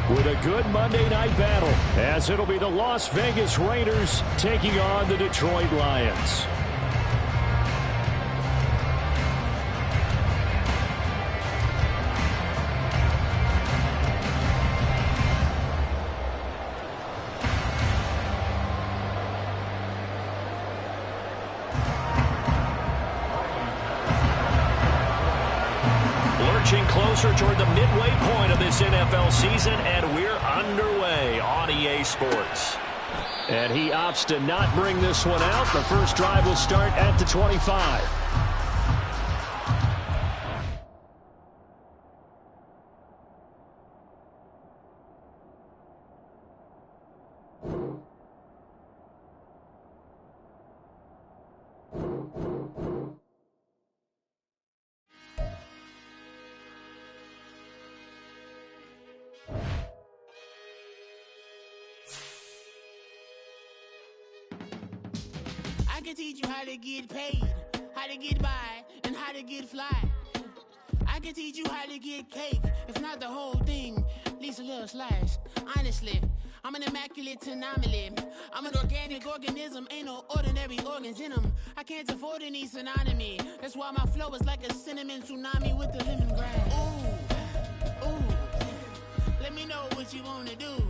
with a good Monday night battle, as it'll be the Las Vegas Raiders taking on the Detroit Lions. Lurching closer toward the midway point of this NFL season, and we're underway on EA Sports. And he opts to not bring this one out. The first drive will start at the 25. I can teach you how to get paid, how to get by, and how to get fly. I can teach you how to get cake, if not the whole thing, at least a little slice. Honestly, I'm an immaculate anomaly. I'm an organic organism, ain't no ordinary organs in them. I can't afford any synonymy. That's why my flow is like a cinnamon tsunami with the lemongrass. Ooh, ooh, let me know what you wanna do.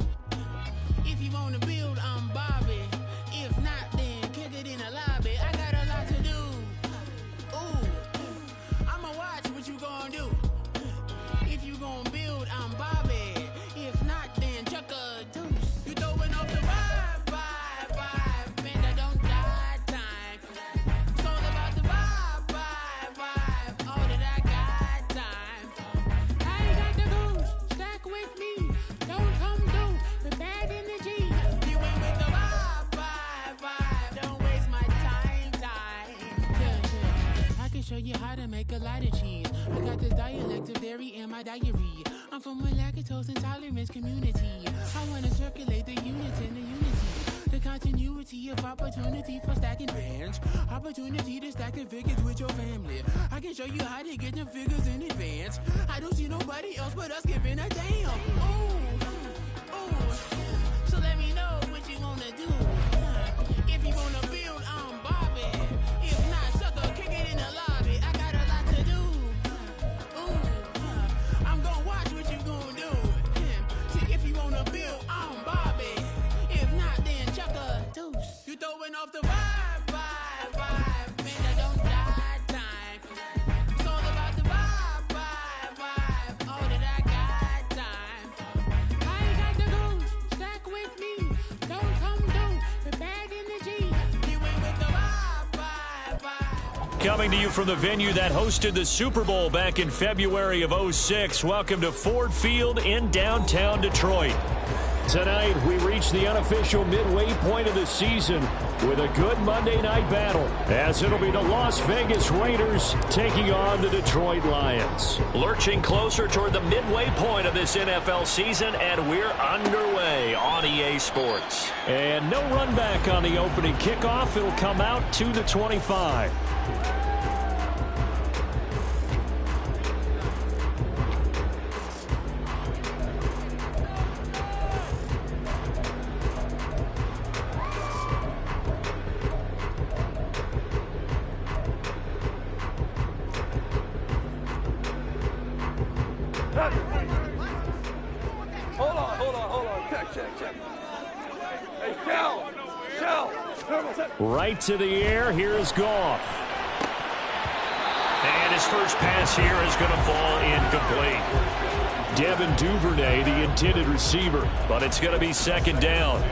If you wanna build, I'm Bobby. If not, then kick it in the lobby. I got a lot to do. Ooh, I'ma watch what you gon' do. If you gon' build, I'm Bobby. If not, then chuck a deuce. You throwing off the vibe. Man, I don't die time. It's all about the vibe. All that I got time. I ain't got the goose. Stack with me. Don't come through with bad energy. You ain't with the vibe. Don't waste my time. Yeah. I can show you how to make a lot of cheese. I got the dialect of dairy in my diary. I'm from a lactose intolerance community. I wanna circulate the units and the unity. The continuity of opportunity for stacking bands. Opportunity to stack the figures with your family. I can show you how to get the figures in advance. I don't see nobody else but us giving a damn. Ooh. So let me know what you wanna do. If you wanna build, I'm Bobby. If not, sucker, kick it in the lobby. I got a lot to do. Ooh, I'm gonna watch what you gonna do. See, if you wanna build, I'm Bobby. If not, then chuck a deuce. You throwing off the vibe. Man, I don't die time. It's all about the vibe. All that I got time. I ain't got the goose. Stack with me. Don't come through with bad energy. You ain't with the vibe. Coming to you from the venue that hosted the Super Bowl back in February of '06. Welcome to Ford Field in downtown Detroit. Tonight, we reach the unofficial midway point of the season with a good Monday night battle, as it'll be the Las Vegas Raiders taking on the Detroit Lions. Lurching closer toward the midway point of this NFL season, and we're underway on EA Sports. And no run back on the opening kickoff. It'll come out to the 25. Hold on. Check. Hey, Shell. Right to the air. Here is Goff. And his first pass here is going to fall incomplete. Devin Duvernay, the intended receiver. But it's going to be second down.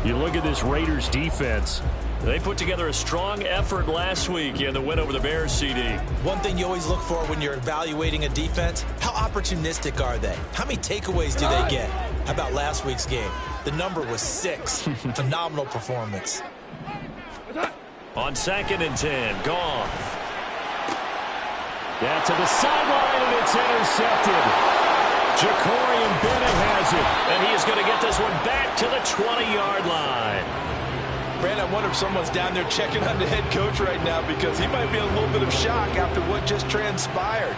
You look at this Raiders defense. They put together a strong effort last week in the win over the Bears, CD. One thing you always look for when you're evaluating a defense, how opportunistic are they? How many takeaways do they get? How about last week's game? The number was 6. Phenomenal performance. On 2nd and 10, Goff. That's to the sideline, and it's intercepted. Jacorian Bennett has it. And he is going to get this one back to the 20-yard line. Brandon, I wonder if someone's down there checking on the head coach right now, because he might be in a little bit of shock after what just transpired.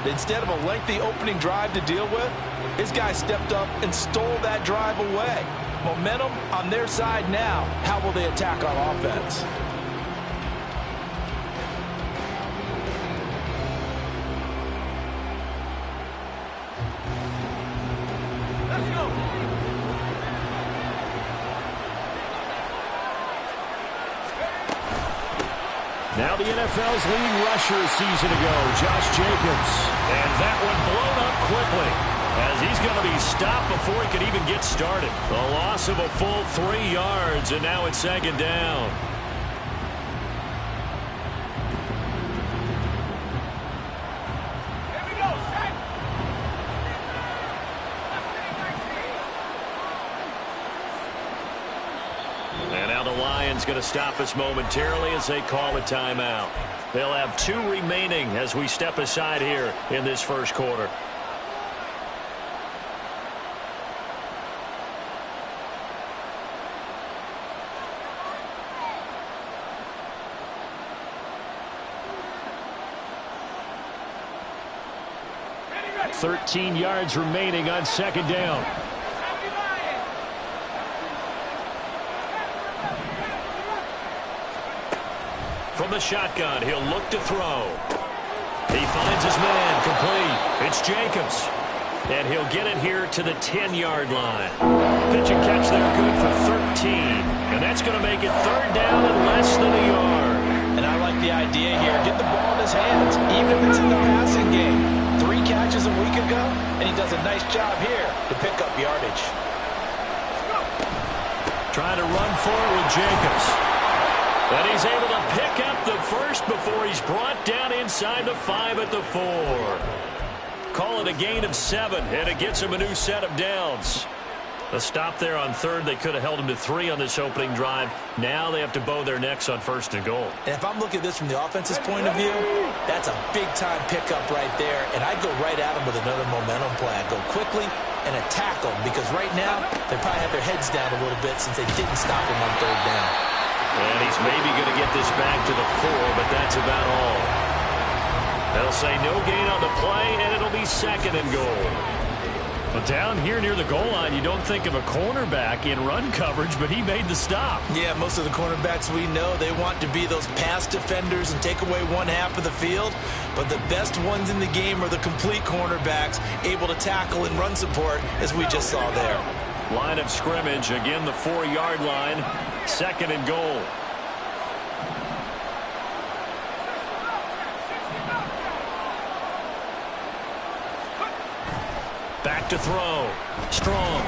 Instead of a lengthy opening drive to deal with, his guy stepped up and stole that drive away. Momentum on their side now. How will they attack on offense? Now the NFL's leading rusher a season ago, Josh Jacobs. And that one blown up quickly, as he's going to be stopped before he could even get started. A loss of a full 3 yards, and now it's second down. Going to stop us momentarily as they call a timeout. They'll have 2 remaining as we step aside here in this first quarter. At 13 yards remaining on second down. From the shotgun, he'll look to throw. He finds his man, complete. It's Jacobs. And he'll get it here to the 10-yard line. Pitch and catch there, good for 13. And that's going to make it third down and less than a yard. And I like the idea here. Get the ball in his hands, even if it's in the passing game. 3 catches a week ago, and he does a nice job here to pick up yardage. Trying to run forward with Jacobs. And he's able to pick up the first before he's brought down inside the 5 at the 4. Call it a gain of 7, and it gets him a new set of downs. A stop there on third. They could have held him to 3 on this opening drive. Now they have to bow their necks on first and goal. And if I'm looking at this from the offense's point of view, that's a big-time pickup right there. And I'd go right at him with another momentum play. I'd go quickly and attack them, because right now they probably have their heads down a little bit since they didn't stop him on third down. And he's maybe going to get this back to the 4, but that's about all. They'll say no gain on the play, and it'll be second and goal. Well, down here near the goal line, you don't think of a cornerback in run coverage, but he made the stop. Yeah, most of the cornerbacks we know, they want to be those pass defenders and take away one half of the field. But the best ones in the game are the complete cornerbacks, able to tackle and run support, as we just saw there. Line of scrimmage, again the 4-yard line, second and goal. Back to throw. Strong.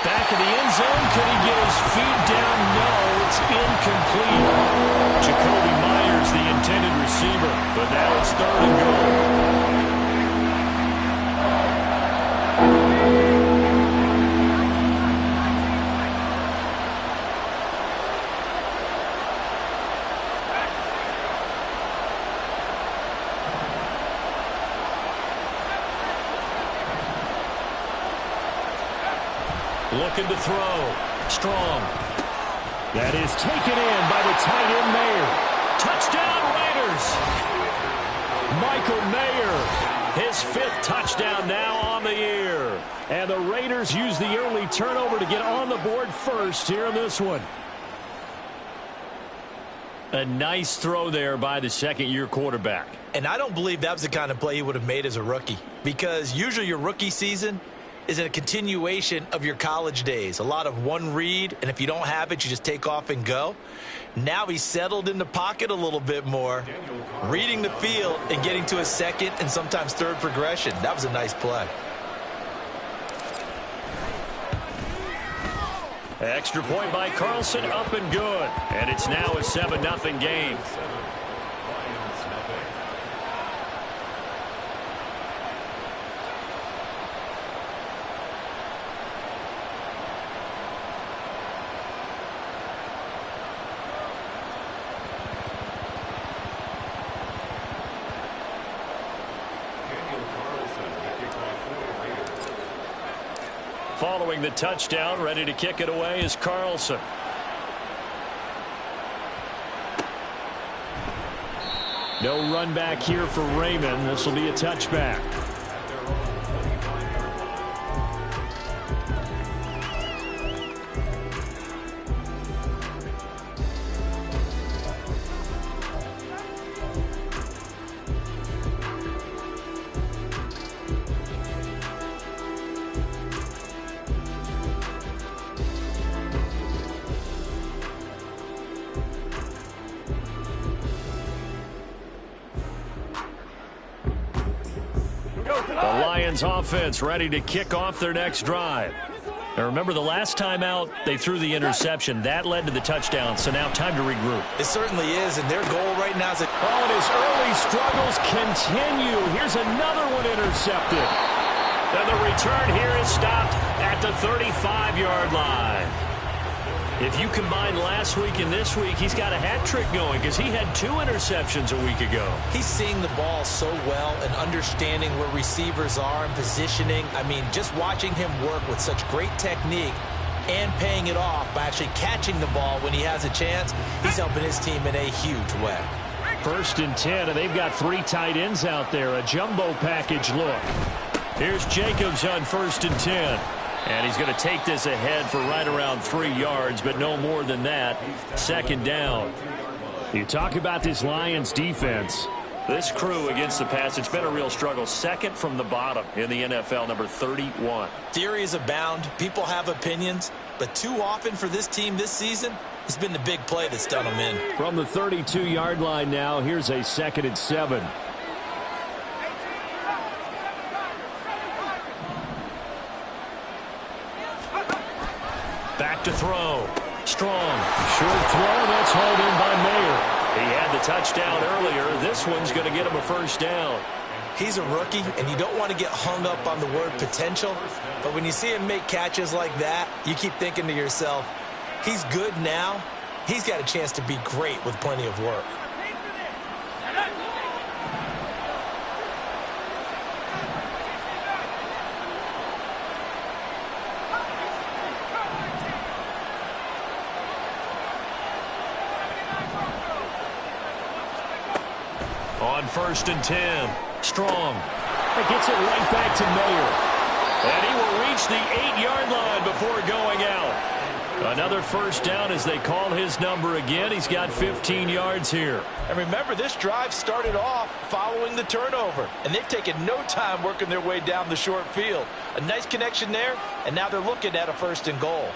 Back in the end zone. Could he get his feet down? No, it's incomplete. Jacoby Myers, the intended receiver, but now it's third and goal. Looking to throw. Strong. That is taken in by the tight end Mayer. Touchdown Raiders. Michael Mayer. His 5th touchdown now on the year. And the Raiders use the early turnover to get on the board first here in this one. A nice throw there by the second-year quarterback. And I don't believe that was the kind of play he would have made as a rookie, because usually your rookie season is a continuation of your college days. A lot of one read, and if you don't have it, you just take off and go. Now he's settled in the pocket a little bit more, reading the field and getting to his second and sometimes third progression. That was a nice play. Extra point by Carlson, up and good. And it's now a 7-0 game. Following the touchdown, ready to kick it away is Carlson. No run back here for Raymond. This will be a touchback. The Lions offense ready to kick off their next drive. Now remember, the last time out, they threw the interception. That led to the touchdown, so now time to regroup. It certainly is, and their goal right now is to... Oh, and his early struggles continue. Here's another one intercepted. And the return here is stopped at the 35-yard line. If you combine last week and this week, he's got a hat trick going because he had 2 interceptions a week ago. He's seeing the ball so well and understanding where receivers are and positioning. I mean, just watching him work with such great technique and paying it off by actually catching the ball when he has a chance, he's helping his team in a huge way. 1st and 10, and they've got 3 tight ends out there. A jumbo package look. Here's Jacobs on 1st and 10. And he's going to take this ahead for right around 3 yards, but no more than that. 2nd down. You talk about this Lions defense. This crew against the pass, it's been a real struggle. 2nd from the bottom in the NFL, number 31. Theories abound. People have opinions. But too often for this team this season, it's been the big play that's done them in. From the 32-yard line now, here's a 2nd and 7. Back to throw. Strong. Short throw. That's hauled in by Mayer. He had the touchdown earlier. This one's going to get him a 1st down. He's a rookie, and you don't want to get hung up on the word potential. But when you see him make catches like that, you keep thinking to yourself, he's good now. He's got a chance to be great with plenty of work. On 1st and 10. Strong. It gets it right back to Mayer. And he will reach the 8-yard line before going out. Another 1st down as they call his number again. He's got 15 yards here. And remember, this drive started off following the turnover. And they've taken no time working their way down the short field. A nice connection there, and now they're looking at a 1st and goal.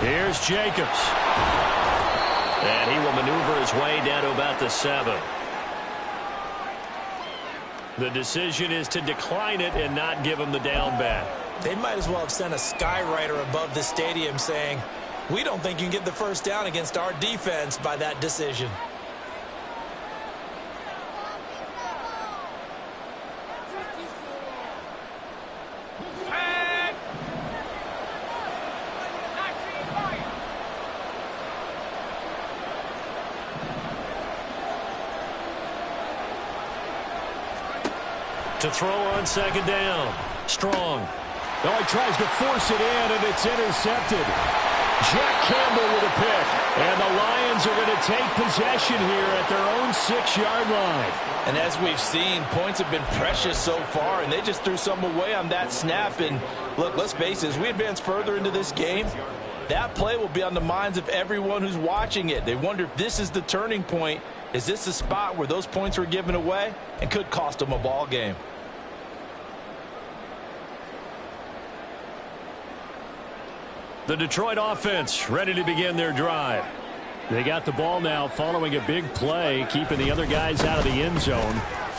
Here's Jacobs. And he will maneuver his way down to about the 7. The decision is to decline it and not give him the down back. They might as well have sent a skywriter above the stadium saying, we don't think you can get the 1st down against our defense by that decision. To throw on 2nd down. Strong. Oh, he tries to force it in, and it's intercepted. Jack Campbell with a pick. And the Lions are going to take possession here at their own 6-yard line. And as we've seen, points have been precious so far, and they just threw some away on that snap. And look, let's face it, as we advance further into this game, that play will be on the minds of everyone who's watching it. They wonder if this is the turning point. Is this the spot where those points were given away and could cost them a ball game? The Detroit offense ready to begin their drive. They got the ball now following a big play, keeping the other guys out of the end zone.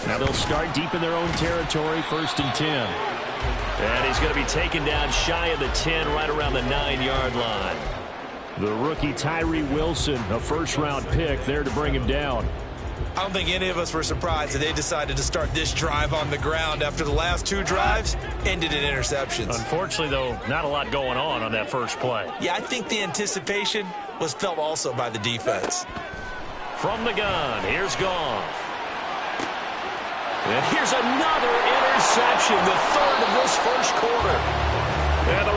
Now they'll start deep in their own territory, 1st and 10. And he's going to be taken down shy of the 10, right around the 9-yard line. The rookie Tyree Wilson, a 1st-round pick, there to bring him down. I don't think any of us were surprised that they decided to start this drive on the ground after the last 2 drives ended in interceptions. Unfortunately, though, not a lot going on that first play. Yeah, I think the anticipation was felt also by the defense. From the gun, here's Goff. And here's another interception, the third of this first quarter. And the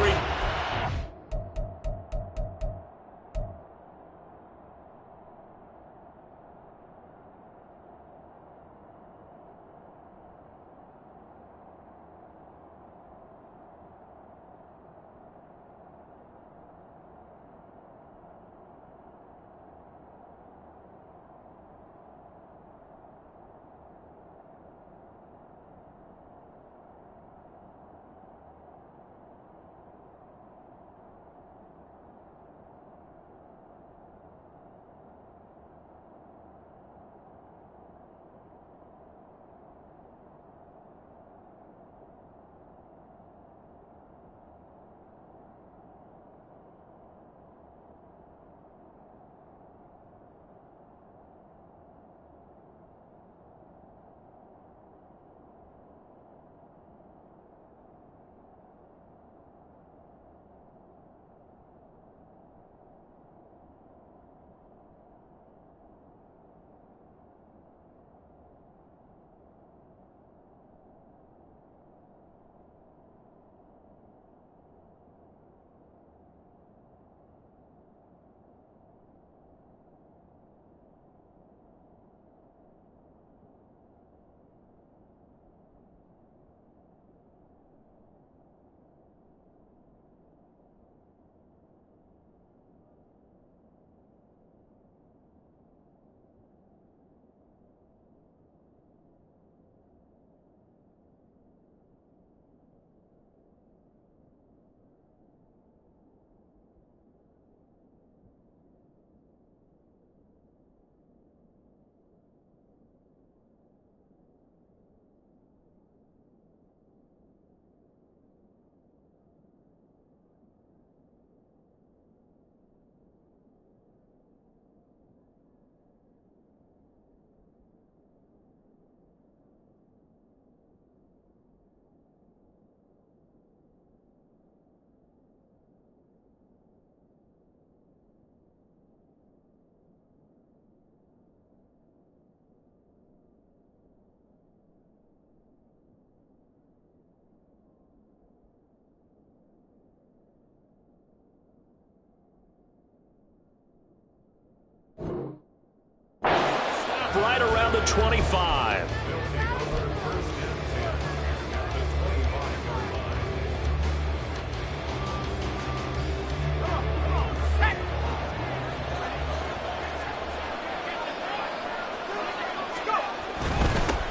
right around the 25.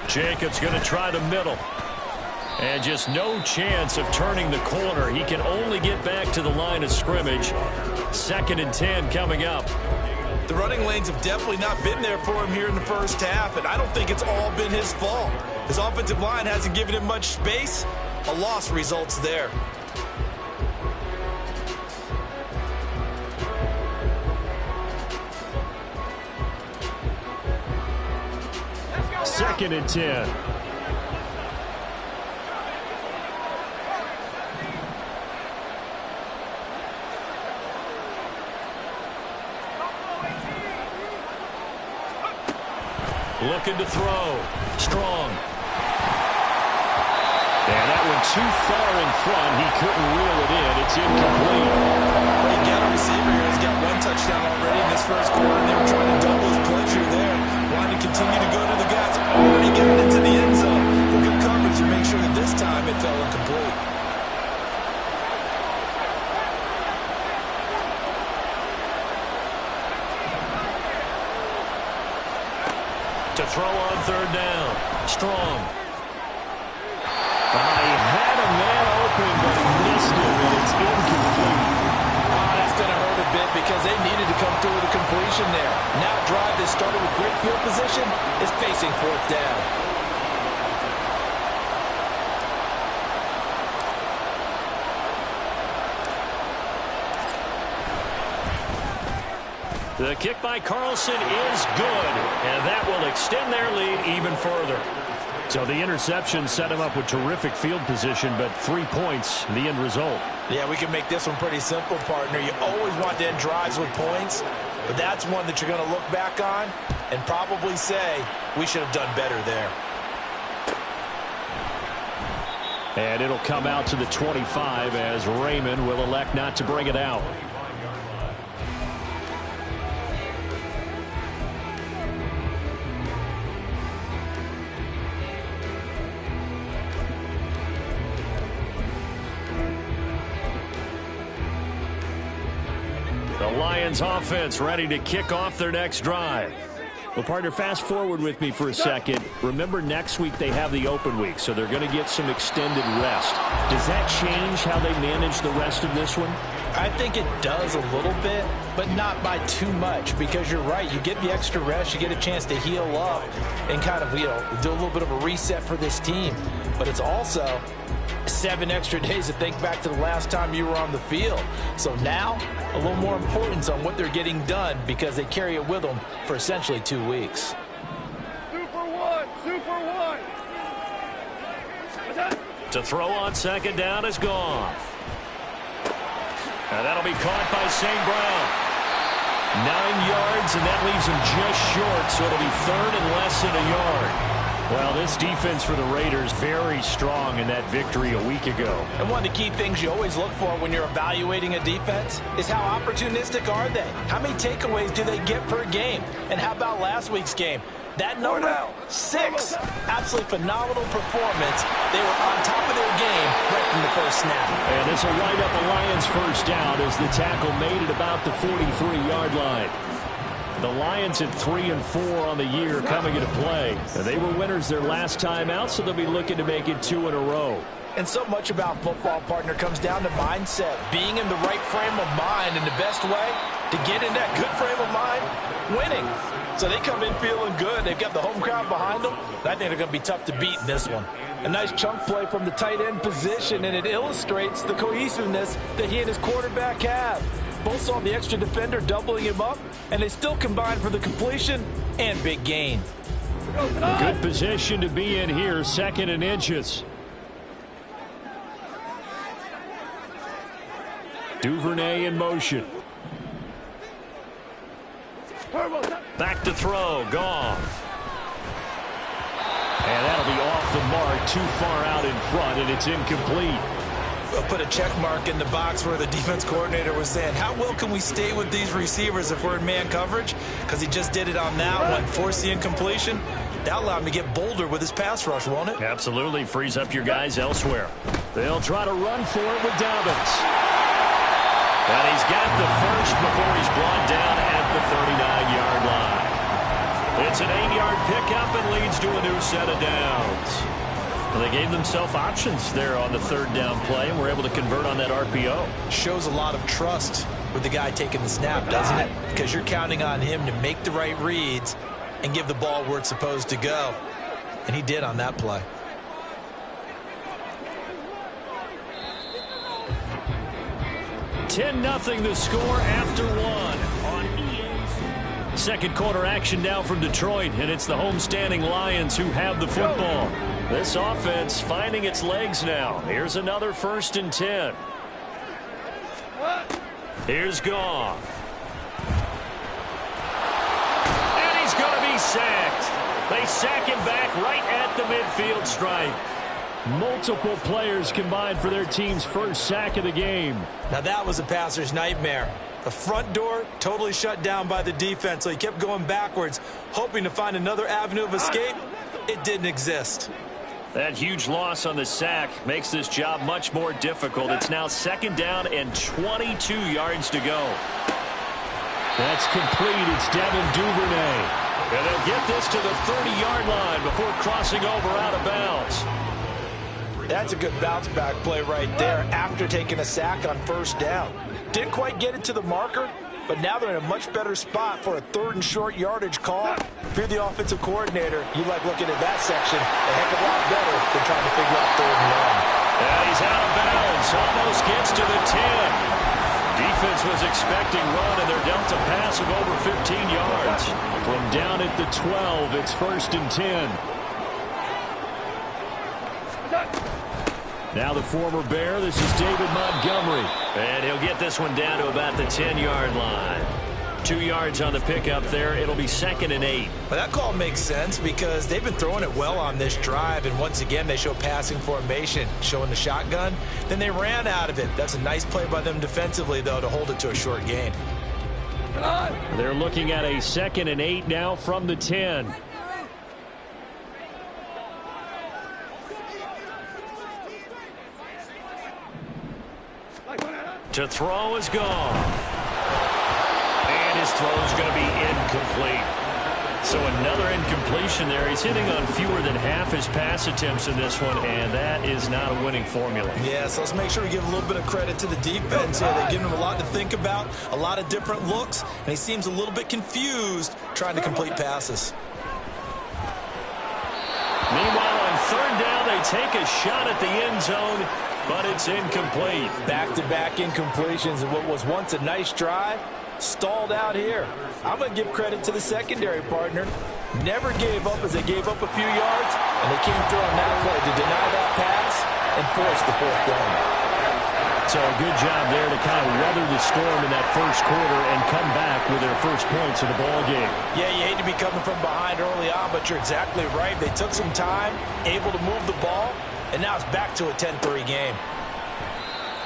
Jacobs going to try the middle. And just no chance of turning the corner. He can only get back to the line of scrimmage. 2nd and 10 coming up. The running lanes have definitely not been there for him here in the first half, and I don't think it's all been his fault. His offensive line hasn't given him much space. A loss results there. Second and 10. Looking to throw. Strong. And that one too far in front. He couldn't reel it in. It's incomplete. Well, you got a receiver here who's got 1 touchdown already in this first quarter, and they were trying to double his pleasure there. Wanting to continue to go to the guys. Already getting into the end zone. For good coverage to make sure that this time it fell incomplete. To throw on 3rd down. Strong. He had a man open, but he missed it, and it's incomplete. That's going to hurt a bit because they needed to come through with a completion there. Now a drive that started with great field position is facing 4th down. The kick by Carlson is good, and that will extend their lead even further. So the interception set him up with terrific field position, but 3 points, the end result. Yeah, we can make this one pretty simple, partner. You always want to end drives with points, but that's one that you're going to look back on and probably say, we should have done better there. And it'll come out to the 25 as Raymond will elect not to bring it out. The Lions offense ready to kick off their next drive. Well, partner, fast forward with me for a second. Remember, next week they have the open week, so they're going to get some extended rest. Does that change how they manage the rest of this one? I think it does a little bit, but not by too much, because you're right. You get the extra rest, you get a chance to heal up and kind of, do a little bit of a reset for this team. But it's also 7 extra days to think back to the last time you were on the field. So now, a little more importance on what they're getting done because they carry it with them for essentially 2 weeks. 2 for 1, 2 for 1. To throw on second down is Goff. And that'll be caught by St. Brown. 9 yards, and that leaves him just short, so it'll be 3rd and less than a yard. Well, this defense for the Raiders very strong in that victory a week ago. And one of the key things you always look for when you're evaluating a defense is how opportunistic are they? How many takeaways do they get per game? And how about last week's game? That number, 6. Absolutely phenomenal performance. They were on top of their game right from the first snap. And this will wind up a Lions first down as the tackle made it about the 43-yard line. The Lions at 3-4 on the year coming into play. They were winners their last time out, so they'll be looking to make it 2 in a row. And so much about football, partner, comes down to mindset. Being in the right frame of mind, and the best way to get in that good frame of mind, winning. So they come in feeling good. They've got the home crowd behind them. I think they're going to be tough to beat in this one. A nice chunk play from the tight end position, and it illustrates the cohesiveness that he and his quarterback have. Both saw the extra defender doubling him up, and they still combined for the completion and big gain. Good position to be in here, 2nd and inches. Duvernay in motion. Back to throw, Goff. And that'll be off the mark, too far out in front, and it's incomplete. We'll put a check mark in the box where the defense coordinator was saying, how well can we stay with these receivers if we're in man coverage? Because he just did it on that one, forced the incompletion. That'll allow him to get bolder with his pass rush, won't it? Absolutely, frees up your guys elsewhere. They'll try to run for it with Dobbins. And he's got the first before he's brought down at the 39-yard line. It's an 8-yard pickup and leads to a new set of downs. Well, they gave themselves options there on the 3rd down play and were able to convert on that RPO. Shows a lot of trust with the guy taking the snap, doesn't it? Because you're counting on him to make the right reads and give the ball where it's supposed to go. And he did on that play. $10-0 the score after 1 on EA's. Second quarter action now from Detroit, and it's the homestanding Lions who have the football. This offense finding its legs now. Here's another 1st and 10. Here's Goff. And he's going to be sacked. They sack him back right at the midfield stripe. Multiple players combined for their team's first sack of the game. Now that was a passer's nightmare. The front door totally shut down by the defense, so he kept going backwards, hoping to find another avenue of escape. It didn't exist. That huge loss on the sack makes this job much more difficult. It's now 2nd down and 22 yards to go. That's complete. It's Devin Duvernay. And they'll get this to the 30-yard line before crossing over out of bounds. That's a good bounce back play right there after taking a sack on 1st down. Didn't quite get it to the marker, but now they're in a much better spot for a 3rd and short yardage call. If you're the offensive coordinator, you like looking at that section a heck of a lot better than trying to figure out 3rd and long. And he's out of bounds. Almost gets to the 10. Defense was expecting run, and they're dealt a pass of over 15 yards. From down at the 12, it's 1st and 10. Now the former Bear, this is David Montgomery. And he'll get this one down to about the 10-yard line. 2 yards on the pickup there. It'll be 2nd and 8. Well, that call makes sense because they've been throwing it well on this drive, and once again they show passing formation, showing the shotgun. Then they ran out of it. That's a nice play by them defensively, though, to hold it to a short gain. They're looking at a 2nd and 8 now from the 10. To throw is gone. And his throw is going to be incomplete. So another incompletion there. He's hitting on fewer than half his pass attempts in this one, and that is not a winning formula. Yeah, so let's make sure we give a little bit of credit to the defense here. They're giving him a lot to think about, a lot of different looks, and he seems a little bit confused trying to complete passes. Meanwhile, on 3rd down, they take a shot at the end zone, but it's incomplete. Back-to-back incompletions and what was once a nice drive stalled out here. I'm going to give credit to the secondary partner. Never gave up as they gave up a few yards, and they came through on that play to deny that pass and force the 4th down. So a good job there to kind of weather the storm in that first quarter and come back with their first points of the ball game. Yeah, you hate to be coming from behind early on, but you're exactly right. They took some time, able to move the ball, and now it's back to a 10-3 game.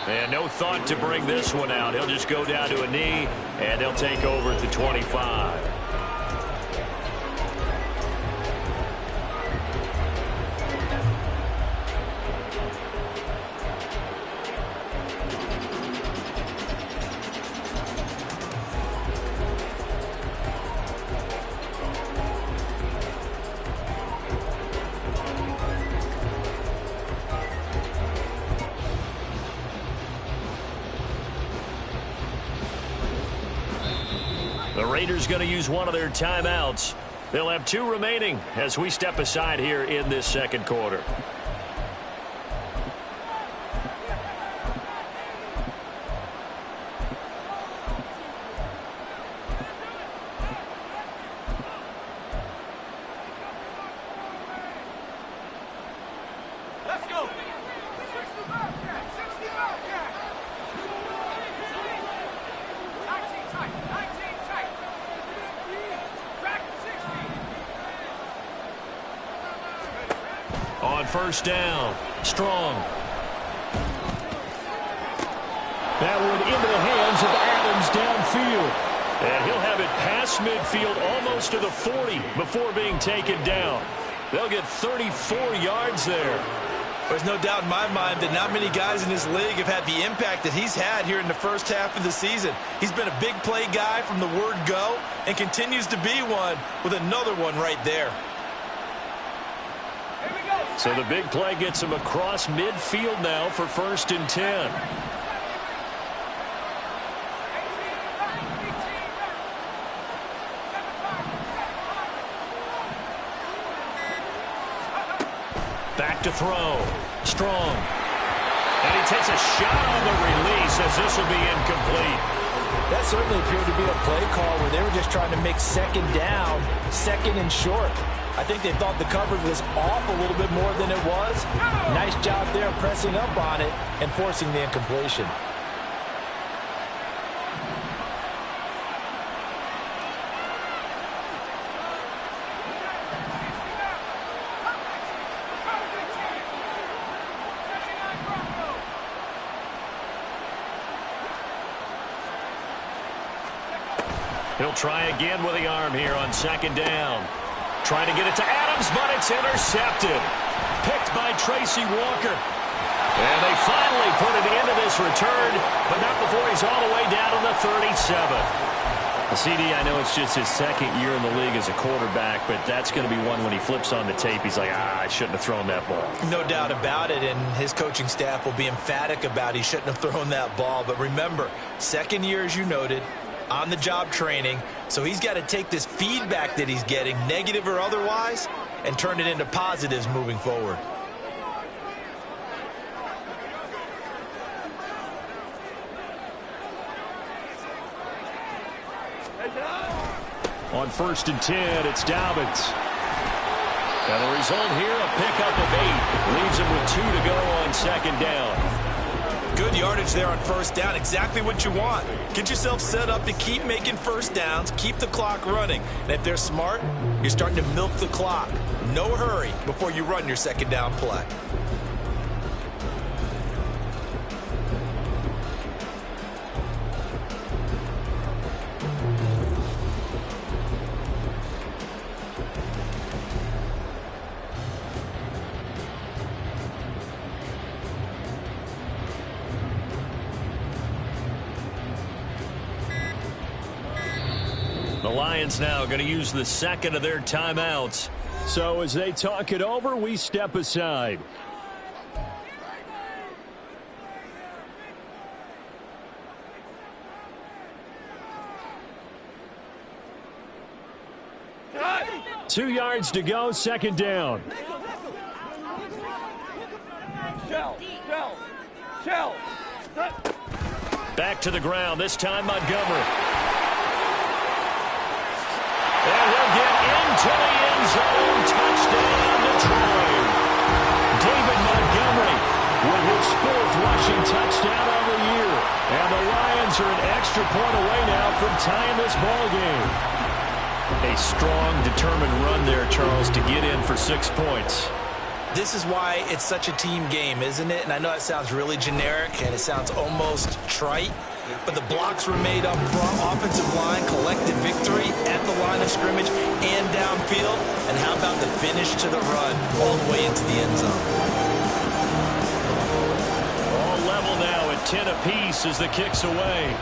And no thought to bring this one out. He'll just go down to a knee, and they'll take over at the 25. The Raiders going to use one of their timeouts. They'll have 2 remaining as we step aside here in this second quarter. Let's go. 60 back. 60 back. 19 tight. 19 tight. Back 60. On 1st down, Strong. That one into the hands of Adams downfield. And he'll have it past midfield almost to the 40 before being taken down. They'll get 34 yards there. There's no doubt in my mind that not many guys in this league have had the impact that he's had here in the first half of the season. He's been a big play guy from the word go and continues to be one with another one right there. So the big play gets him across midfield now for 1st and 10. Back to throw. Strong. And he takes a shot on the release as this will be incomplete. That certainly appeared to be a play call where they were just trying to make 2nd down, 2nd and short. I think they thought the coverage was off a little bit more than it was. Nice job there pressing up on it and forcing the incompletion. He'll try again with the arm here on 2nd down. Trying to get it to Adams, but it's intercepted. Picked by Tracy Walker. And they finally put it into this return, but not before he's all the way down to the 37. CD, I know it's just his 2nd year in the league as a quarterback, but that's going to be one when he flips on the tape. He's like, I shouldn't have thrown that ball. No doubt about it, and his coaching staff will be emphatic about he shouldn't have thrown that ball. But remember, 2nd year, as you noted, on-the-job training, so he's got to take this feedback that he's getting, negative or otherwise, and turn it into positives moving forward. On 1st and 10, it's Dobbins. And the result here, a pickup of 8. Leaves him with 2 to go on 2nd down. Good yardage there on first down. Exactly what you want. Get yourself set up to keep making first downs, keep the clock running. And if they're smart, you're starting to milk the clock. No hurry before you run your second down play. The Lions now going to use the second of their timeouts. So as they talk it over, we step aside. Cut! 2 yards to go, second down. Shell. Back to the ground, this time Montgomery. And he'll get into the end zone. Touchdown, Detroit. David Montgomery with his 4th rushing touchdown of the year. And the Lions are an extra point away now from tying this ball game. A strong, determined run there, Charles, to get in for 6 points. This is why it's such a team game, isn't it? And I know it sounds really generic and it sounds almost trite, but the blocks were made up front. Offensive line, collective victory at the line of scrimmage and downfield. And how about the finish to the run all the way into the end zone? All level now at 10 apiece as the kick's away.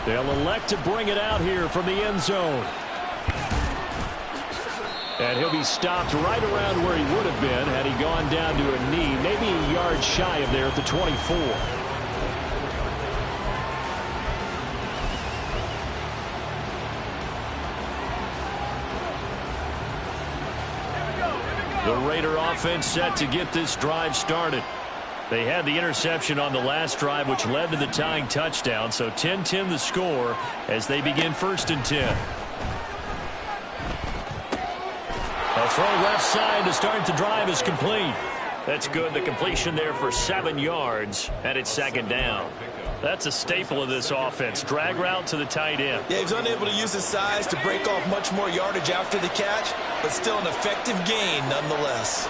They'll elect to bring it out here from the end zone. And he'll be stopped right around where he would have been had he gone down to a knee, maybe a yard shy of there at the 24. The Raider offense set to get this drive started. They had the interception on the last drive, which led to the tying touchdown. So 10-10 the score as they begin 1st and 10. A throw left side to start the drive is complete. That's good. The completion there for 7 yards, and it's 2nd down. That's a staple of this offense. Drag route to the tight end. Yeah, he's unable to use his size to break off much more yardage after the catch, but still an effective gain nonetheless.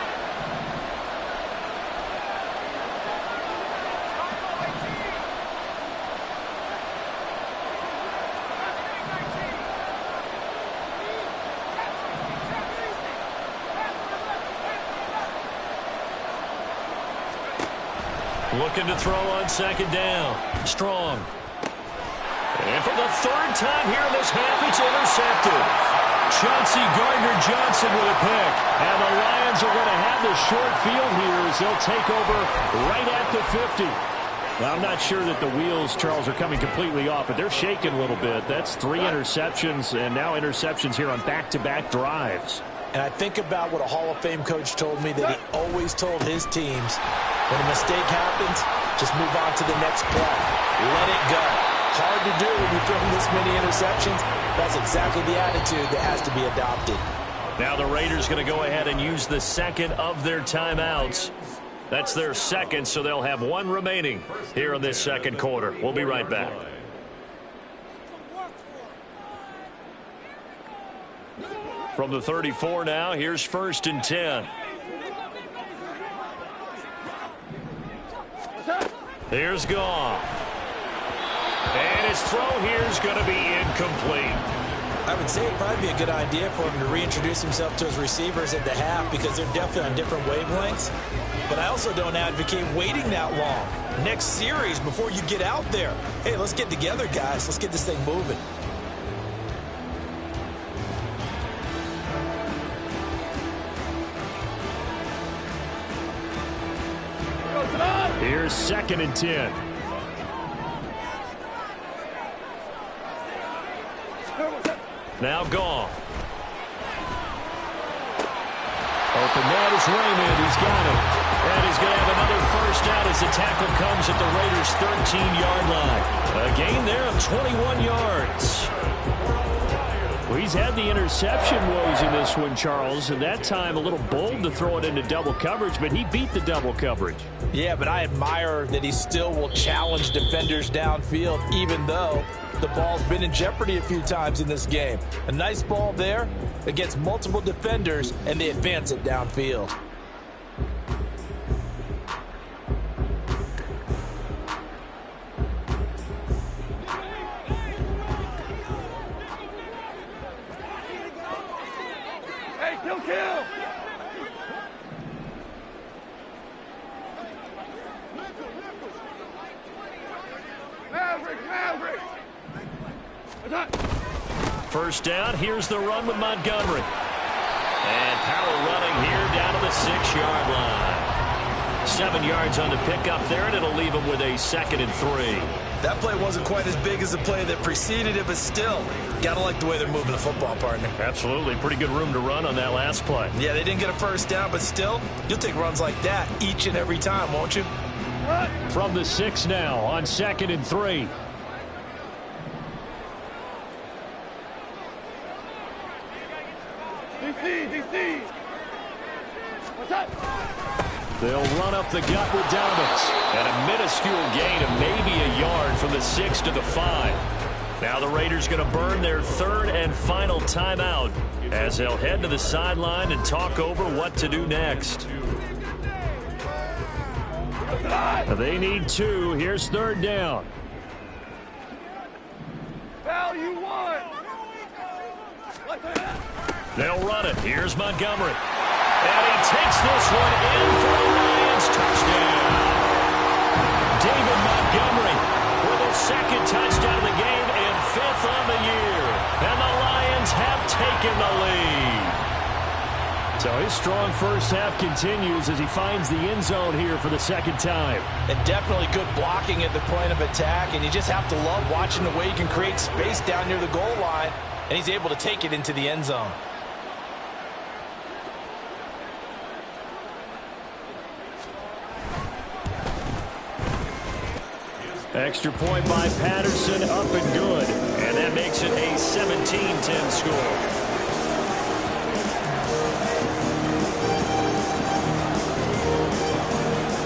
Looking to throw on 2nd down. Strong. And for the 3rd time here in this half, it's intercepted. Chauncey Gardner-Johnson with a pick. And the Lions are going to have the short field here as they'll take over right at the 50. Well, I'm not sure that the wheels, Charles, are coming completely off, but they're shaking a little bit. That's 3 interceptions, and now interceptions here on back-to-back drives. And I think about what a Hall of Fame coach told me that he always told his teams, when a mistake happens, just move on to the next play. Let it go. Hard to do when you throw this many interceptions. That's exactly the attitude that has to be adopted. Now the Raiders going to go ahead and use the 2nd of their timeouts. That's their 2nd, so they'll have 1 remaining here in this 2nd quarter. We'll be right back. From the 34 now, here's 1st and 10. Here's Goff. And his throw here is going to be incomplete. I would say it'd probably be a good idea for him to reintroduce himself to his receivers at the half because they're definitely on different wavelengths. But I also don't advocate waiting that long. Next series before you get out there. Hey, let's get together, guys. Let's get this thing moving. Here's 2nd and 10. Now Goff. Open man is Raymond. He's got it. And he's going to have another 1st down as the tackle comes at the Raiders' 13-yard line. A gain there of 21 yards. We He's had the interception woes in this one, Charles, and that time a little bold to throw it into double coverage, but he beat the double coverage. Yeah, but I admire that he still will challenge defenders downfield, even though the ball's been in jeopardy a few times in this game. A nice ball there against multiple defenders, and they advance it downfield. Hey, kill! Maverick! First down, here's the run with Montgomery. And power running here down to the 6-yard line. 7 yards on the pickup there, and it'll leave him with a 2nd and 3. That play wasn't quite as big as the play that preceded it, but still, gotta like the way they're moving the football, partner. Absolutely. Pretty good room to run on that last play. Yeah, they didn't get a first down, but still, you'll take runs like that each and every time, won't you? From the 6 now on 2nd and 3. DC! What's up? They'll run up the gut with Dobbins. And a minuscule gain of maybe a yard from the 6 to the 5. Now the Raiders going to burn their 3rd and final timeout as they'll head to the sideline and talk over what to do next. They need 2. Here's 3rd down. Foul you want! They'll run it. Here's Montgomery. And he takes this one in for a Lions touchdown. David Montgomery with his 2nd touchdown of the game and 5th on the year. And the Lions have taken the lead. So his strong first half continues as he finds the end zone here for the 2nd time. And definitely good blocking at the point of attack, and you just have to love watching the way he can create space down near the goal line, and he's able to take it into the end zone. Extra point by Patterson, up and good. And that makes it a 17-10 score.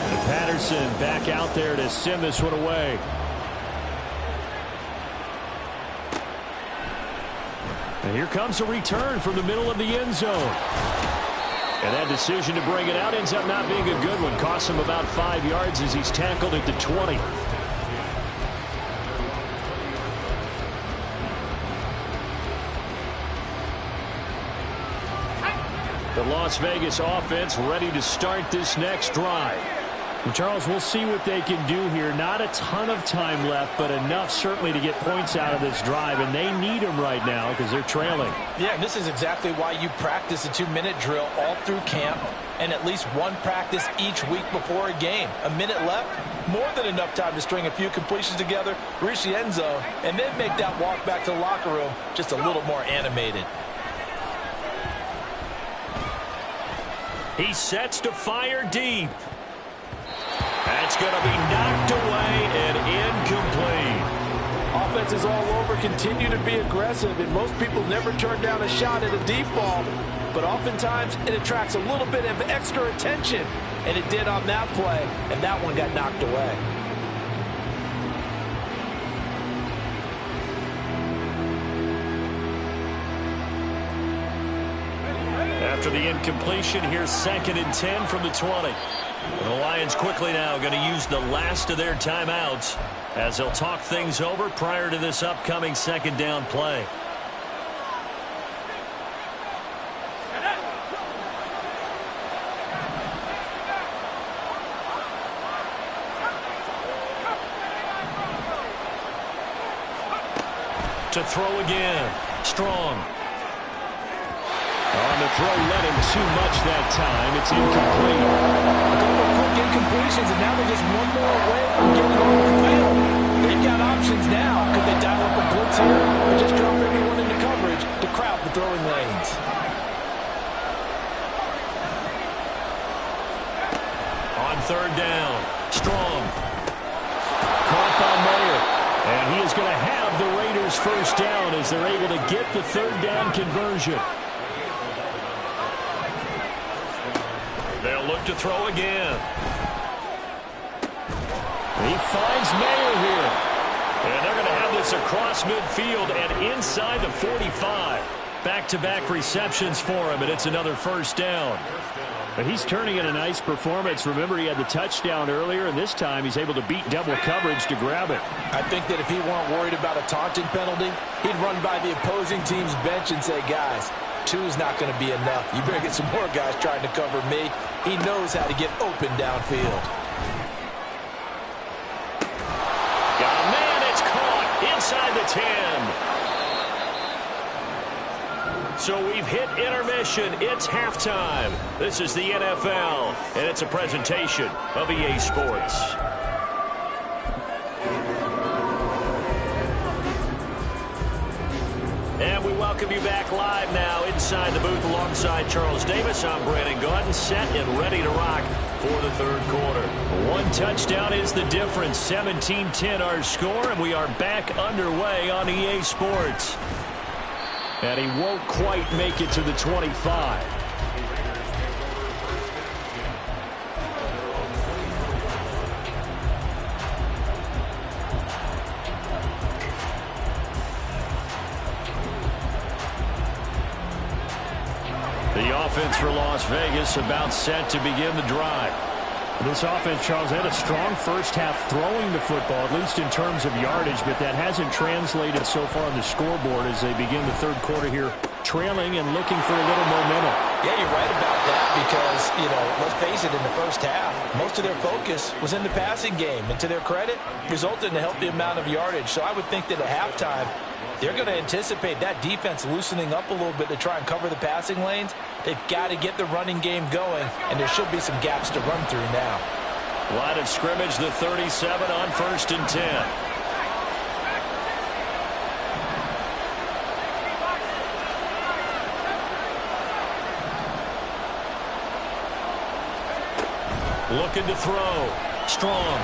And Patterson back out there to send this one away. And here comes a return from the middle of the end zone. And that decision to bring it out ends up not being a good one. Costs him about 5 yards as he's tackled at the 20. The Las Vegas offense ready to start this next drive. Well, Charles, we'll see what they can do here. Not a ton of time left, but enough certainly to get points out of this drive, and they need them right now because they're trailing. Yeah, and this is exactly why you practice a 2-minute drill all through camp and at least one practice each week before a game. A minute left, more than enough time to string a few completions together, reach the end zone, and then make that walk back to the locker room just a little more animated. He sets to fire deep. That's going to be knocked away and incomplete. Offenses all over continue to be aggressive, and most people never turn down a shot at a deep ball. But oftentimes, it attracts a little bit of extra attention, and it did on that play, and that one got knocked away. After the incompletion, here's 2nd and 10 from the 20. And the Lions quickly now going to use the last of their timeouts as they'll talk things over prior to this upcoming 2nd down play. To throw again. Strong. On the throw, led him too much that time. It's incomplete. A couple of quick incompletions, and now they're just one more away from getting on the field. They've got options now. Could they dial up a blitz here or just drop everyone into coverage to crowd the throwing lanes? On 3rd down. Strong. Caught by Mayer. And he is going to have the Raiders Steelers first down as they're able to get the third down conversion. They'll look to throw again. He finds Mayer here. And they're going to have this across midfield and inside the 45. Back-to-back receptions for him, and it's another first down. But he's turning in a nice performance. Remember, he had the touchdown earlier, and this time he's able to beat double coverage to grab it. I think that if he weren't worried about a taunting penalty, he'd run by the opposing team's bench and say, guys, 2 is not going to be enough. You better get some more guys trying to cover me. He knows how to get open downfield. Got a man, it's caught inside the 10. So we've hit intermission. It's halftime. This is the NFL, and it's a presentation of EA Sports. And we welcome you back live now inside the booth alongside Charles Davis. I'm Brandon Gaudin, set and ready to rock for the third quarter. One touchdown is the difference. 17-10 our score, and we are back underway on EA Sports. And he won't quite make it to the 25. The offense for Las Vegas about set to begin the drive. This offense, Charles, had a strong first half throwing the football, at least in terms of yardage, but that hasn't translated so far on the scoreboard as they begin the third quarter here, trailing and looking for a little momentum. Yeah, you're right about that because, let's face it, in the first half, most of their focus was in the passing game. And to their credit, resulted in a healthy amount of yardage. So I would think that at halftime, they're going to anticipate that defense loosening up a little bit to try and cover the passing lanes. They've got to get the running game going, and there should be some gaps to run through now. Line of scrimmage, the 37 on 1st and 10. Looking to throw. Strong.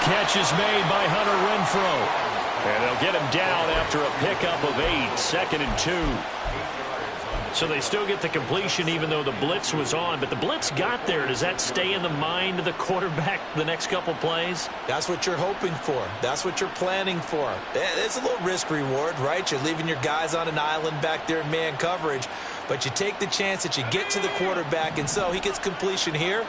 Catch is made by Hunter Renfrow. And they'll get him down after a pickup of 8, 2nd and 2. So they still get the completion even though the blitz was on. But the blitz got there. Does that stay in the mind of the quarterback the next couple plays? That's what you're hoping for. That's what you're planning for. It's a little risk reward, right? You're leaving your guys on an island back there in man coverage. But you take the chance that you get to the quarterback, and so he gets completion here.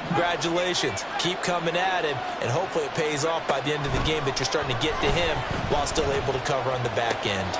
Congratulations. Keep coming at him, and hopefully it pays off by the end of the game that you're starting to get to him while still able to cover on the back end.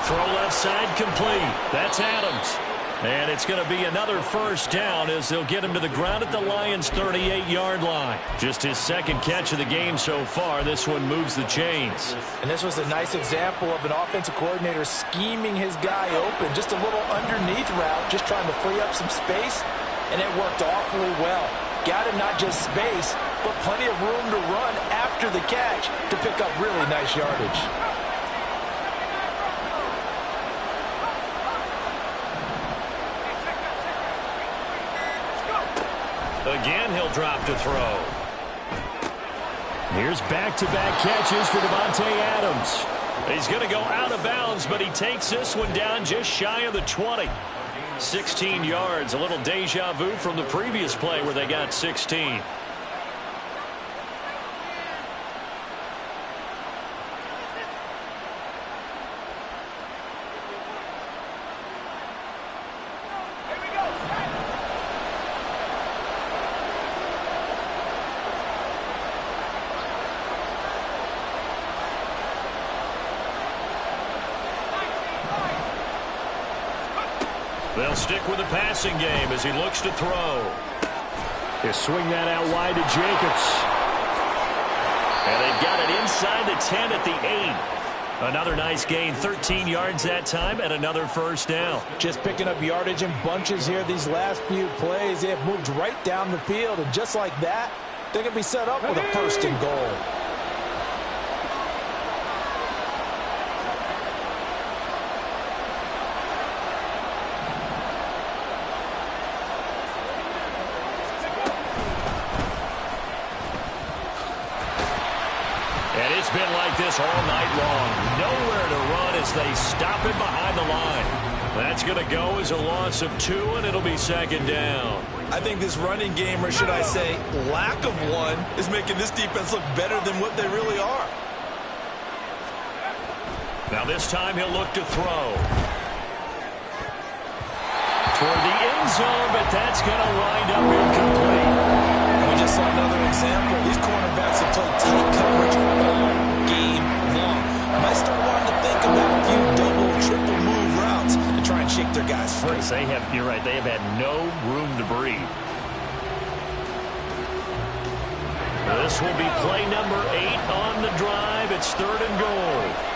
Throw left side complete. That's Adams. And it's going to be another first down as they'll get him to the ground at the Lions' 38-yard line. Just his second catch of the game so far. This one moves the chains. And this was a nice example of an offensive coordinator scheming his guy open. Just a little underneath route, just trying to free up some space, and it worked awfully well. Got him not just space, but plenty of room to run after the catch to pick up really nice yardage. Again, he'll drop to throw. Here's back-to-back catches for Davante Adams. He's going to go out of bounds, but he takes this one down just shy of the 20. 16 yards, a little deja vu from the previous play where they got 16. They'll stick with the passing game as he looks to throw. He'll swing that out wide to Jacobs. And they've got it inside the 10 at the 8. Another nice gain, 13 yards that time, and another first down. Just picking up yardage in bunches here these last few plays. They have moved right down the field, and just like that, they're going to be set up with a first and goal. And it's been like like this all night long. Nowhere to run as they stop him behind the line. That's going to go as a loss of 2, and it'll be second down. I think this running game, or should I say lack of one, is making this defense look better than what they really are. Now this time he'll look to throw. Toward the end zone, but that's going to wind up incomplete. And we just saw another example. These cornerbacks have played tight coverage all game long. Might start wanting to think about a few double, triple move routes to try and shake their guys free. You're right, they have had no room to breathe. This will be play number 8 on the drive. It's 3rd and goal.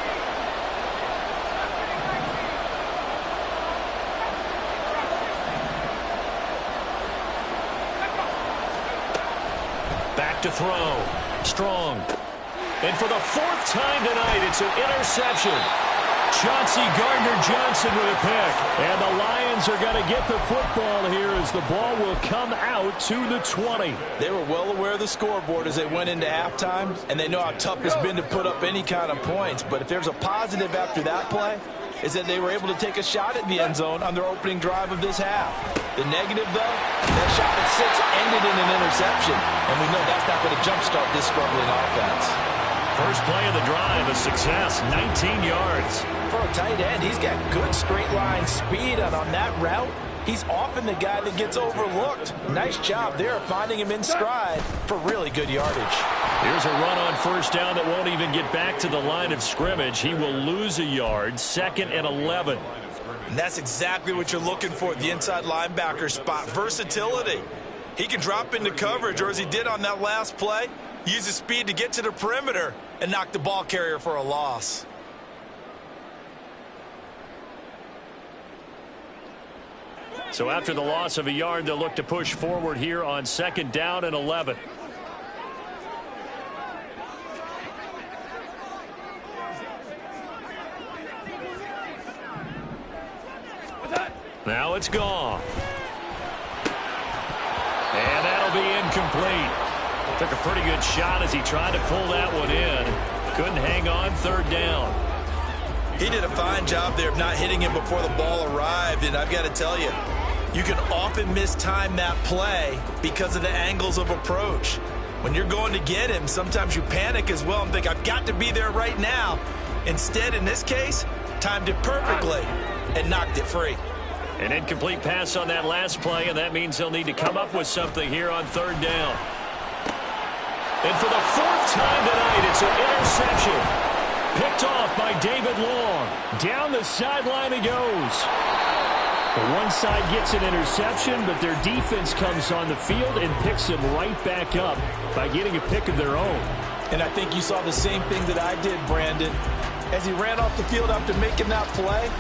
To throw. Strong. And for the 4th time tonight, it's an interception. Chauncey Gardner-Johnson with a pick. And the Lions are going to get the football here as the ball will come out to the 20. They were well aware of the scoreboard as they went into halftime, and they know how tough it's been to put up any kind of points. But if there's a positive after that play, is that they were able to take a shot at the end zone on their opening drive of this half. The negative, though, that shot at 6 ended in an interception, and we know that's not going to jumpstart this struggling offense. First play of the drive, a success, 19 yards. For a tight end, he's got good straight line speed, and on that route, he's often the guy that gets overlooked. Nice job there finding him in stride for really good yardage. Here's a run on first down that won't even get back to the line of scrimmage. He will lose a yard, 2nd and 11. And that's exactly what you're looking for at the inside linebacker spot. Versatility. He can drop into coverage, or as he did on that last play, use his speed to get to the perimeter and knock the ball carrier for a loss. So after the loss of a yard, they'll look to push forward here on 2nd down and 11. Now it's gone. And that'll be incomplete. Took a pretty good shot as he tried to pull that one in. Couldn't hang on 3rd down. He did a fine job there of not hitting him before the ball arrived, and I've got to tell you, you can often mistime that play because of the angles of approach. When you're going to get him, sometimes you panic as well and think, I've got to be there right now. Instead, in this case, timed it perfectly and knocked it free. An incomplete pass on that last play, and that means they'll need to come up with something here on 3rd down. And for the 4th time tonight, it's an interception. Picked off by David Long. Down the sideline he goes. The one side gets an interception, but their defense comes on the field and picks him right back up by getting a pick of their own. And I think you saw the same thing that I did, Brandon. As he ran off the field after making that play,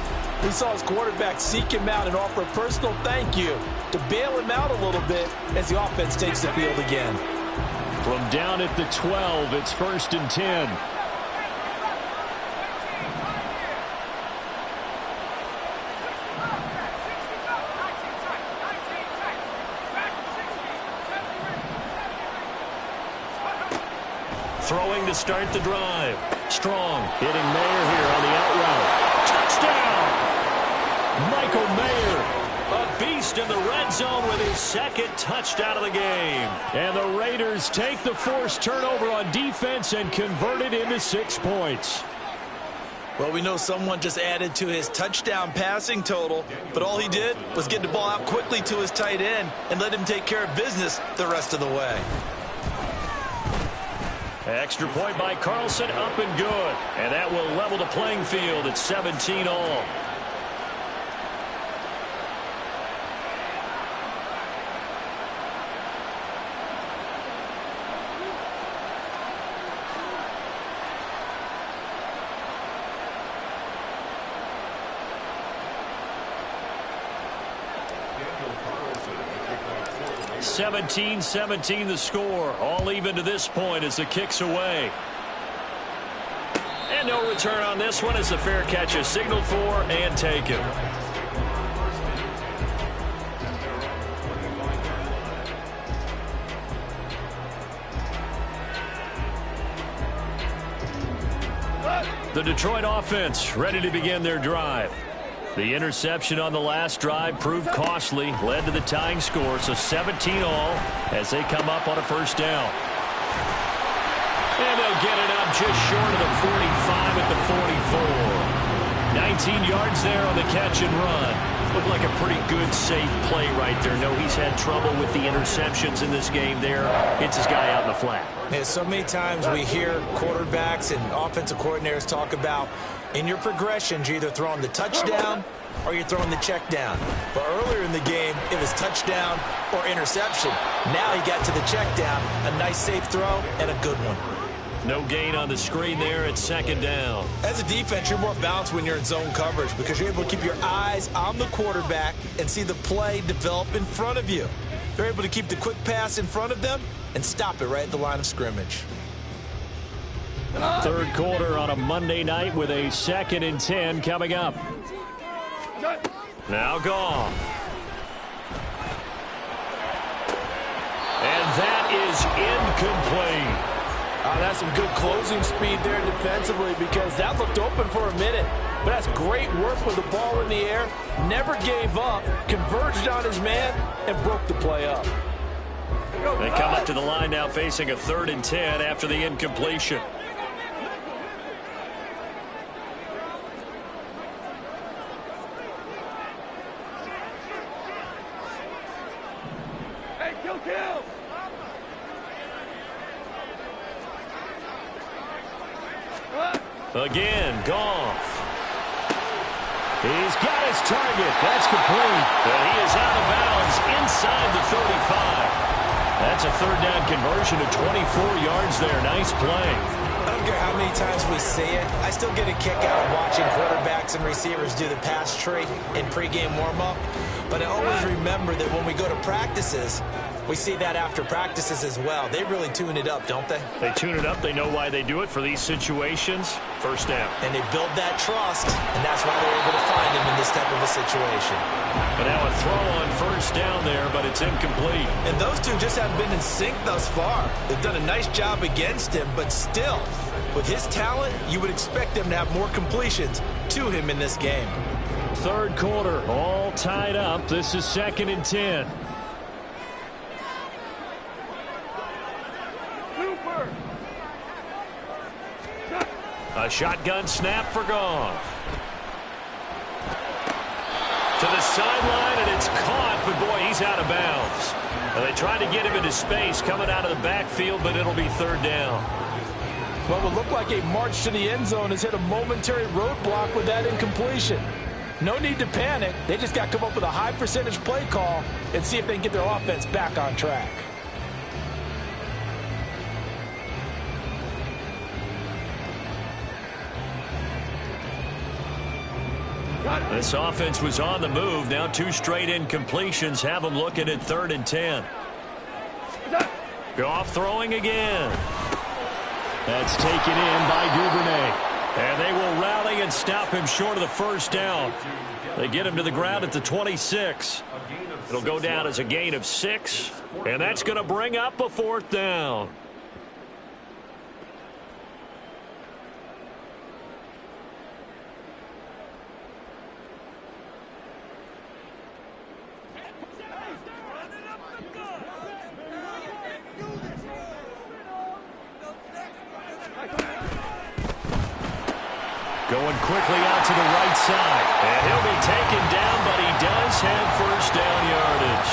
we saw his quarterback seek him out and offer a personal thank you to bail him out a little bit as the offense takes the field again. From down at the 12, it's 1st and 10. Throwing to start the drive. Strong hitting Mayer here on the out route. Touchdown! Michael Mayer, a beast in the red zone with his 2nd touchdown of the game. And the Raiders take the forced turnover on defense and convert it into 6 points. Well, we know someone just added to his touchdown passing total, but all he did was get the ball out quickly to his tight end and let him take care of business the rest of the way. Extra point by Carlson, up and good. And that will level the playing field at 17 all. Carlson. 17-17 the score. All even to this point as the kick's away. And no return on this one as the fair catch is signaled for and taken. The Detroit offense ready to begin their drive. The interception on the last drive proved costly, led to the tying score, so 17 all as they come up on a first down. And they'll get it up just short of the 45 at the 44. 19 yards there on the catch and run. Looked like a pretty good, safe play right there. No, he's had trouble with the interceptions in this game there. Hits his guy out in the flat. Yeah, so many times we hear quarterbacks and offensive coordinators talk about in your progressions, you're either throwing the touchdown or you're throwing the check down. But earlier in the game, it was touchdown or interception. Now he got to the check down, a nice safe throw, and a good one. No gain on the screen there at second down. As a defense, you're more balanced when you're in zone coverage because you're able to keep your eyes on the quarterback and see the play develop in front of you. They're able to keep the quick pass in front of them and stop it right at the line of scrimmage. Third quarter on a Monday night with a 2nd and 10 coming up. Now Goff. And that is incomplete. That's some good closing speed there defensively because that looked open for a minute. But that's great work with the ball in the air. Never gave up, converged on his man, and broke the play up. They come up to the line now facing a 3rd and 10 after the incompletion. Hey, kill! Again, Goff. He's got his target. That's complete. But he is out of bounds inside the 35. That's a 3rd down conversion to 24 yards there. Nice play. I don't care how many times we see it. I still get a kick out of watching quarterbacks and receivers do the pass tree in pregame warm-up. But I always remember that when we go to practices, we see that after practices as well. They really tune it up, don't they? They tune it up. They know why they do it for these situations. First down. And they build that trust, and that's why they're able to find him in this type of a situation. But now a throw on first down there, but it's incomplete. And those two just haven't been in sync thus far. They've done a nice job against him, but still, with his talent, you would expect them to have more completions to him in this game. Third quarter, all tied up. This is 2nd and 10. A shotgun snap for Goff. To the sideline, and it's caught, but boy, he's out of bounds. And they tried to get him into space coming out of the backfield, but it'll be 3rd down. Well, it would look like a march to the end zone has hit a momentary roadblock with that incompletion. No need to panic. They just got to come up with a high percentage play call and see if they can get their offense back on track. This offense was on the move. Now 2 straight incompletions have them looking at 3rd and 10. Goff throwing again. That's taken in by Duvernay. And they will rally and stop him short of the first down. They get him to the ground at the 26. It'll go down as a gain of 6. And that's going to bring up a 4th down. Going quickly out to the right side. And he'll be taken down, but he does have first down yardage.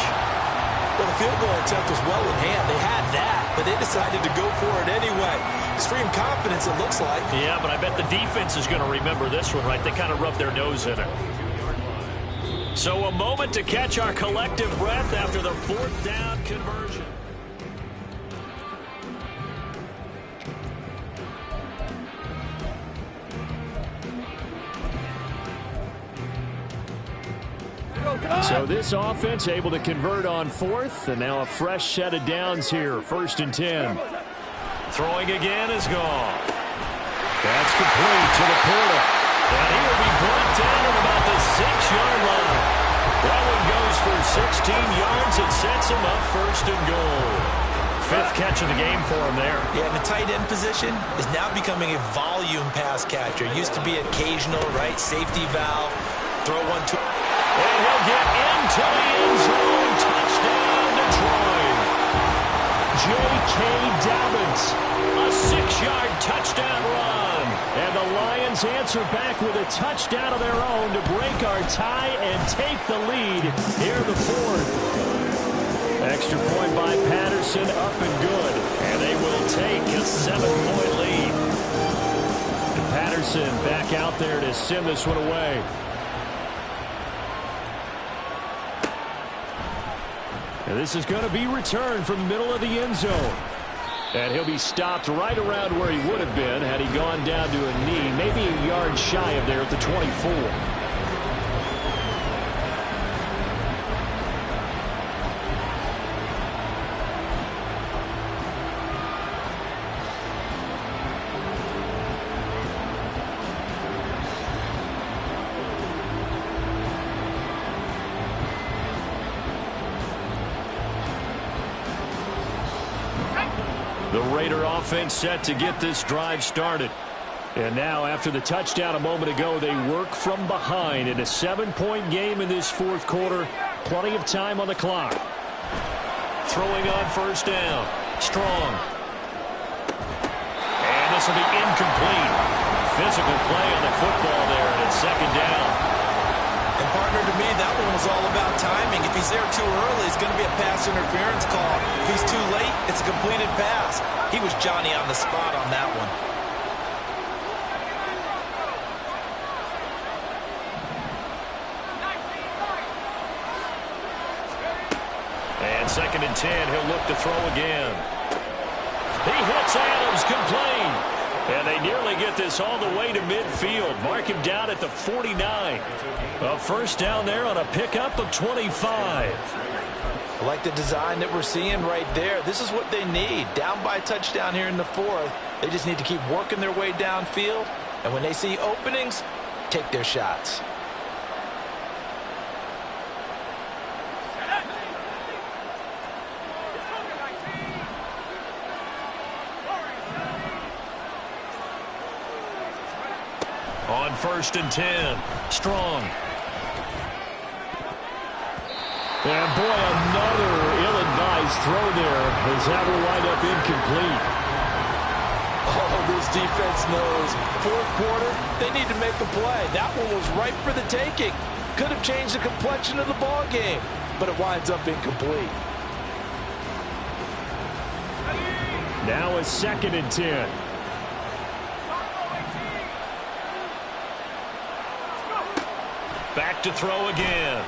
Well, the field goal attempt was well in hand. They had that, but they decided to go for it anyway. Extreme confidence, it looks like. Yeah, but I bet the defense is going to remember this one, right? They kind of rubbed their nose in it. So a moment to catch our collective breath after the 4th down conversion. So this offense able to convert on 4th, and now a fresh set of downs here. 1st and 10. Throwing again is Goff. That's complete to the Porter. And he will be brought down at about the 6-yard line. That one goes for 16 yards. It sets him up 1st and goal. fifth catch of the game for him there. Yeah, and the tight end position is now becoming a volume pass catcher. It used to be occasional, right? Safety valve, throw one to... And he'll get into the end zone. Touchdown, Detroit. J.K. Dobbins, a 6-yard touchdown run. And the Lions answer back with a touchdown of their own to break our tie and take the lead here in the fourth. Extra point by Patterson, up and good. And they will take a 7-point lead. And Patterson back out there to send this one away. And this is going to be returned from the middle of the end zone. And he'll be stopped right around where he would have been had he gone down to a knee, maybe a yard shy of there at the 24. The Raider offense set to get this drive started. And now, after the touchdown a moment ago, they work from behind in a 7-point game in this fourth quarter. Plenty of time on the clock. Throwing on first down. Strong. And this will be incomplete. Physical play on the football there, and it's second down. And, partner, to me, that one was all about timing. If he's there too early, it's going to be a pass interference call. If he's too late, it's a completed pass. He was Johnny on the spot on that one. And second and 10, he'll look to throw again. He hits Adams, complete. And they nearly get this all the way to midfield. Mark him down at the 49. A first down there on a pickup of 25. I like the design that we're seeing right there. This is what they need. Down by a touchdown here in the fourth. They just need to keep working their way downfield. And when they see openings, take their shots. On first and 10, Strong. And boy, another ill-advised throw there as that will wind up incomplete. Oh, this defense knows. Fourth quarter, they need to make a play. That one was ripe for the taking. Could have changed the complexion of the ball game, but it winds up incomplete. Now a second and 10. Back to throw again.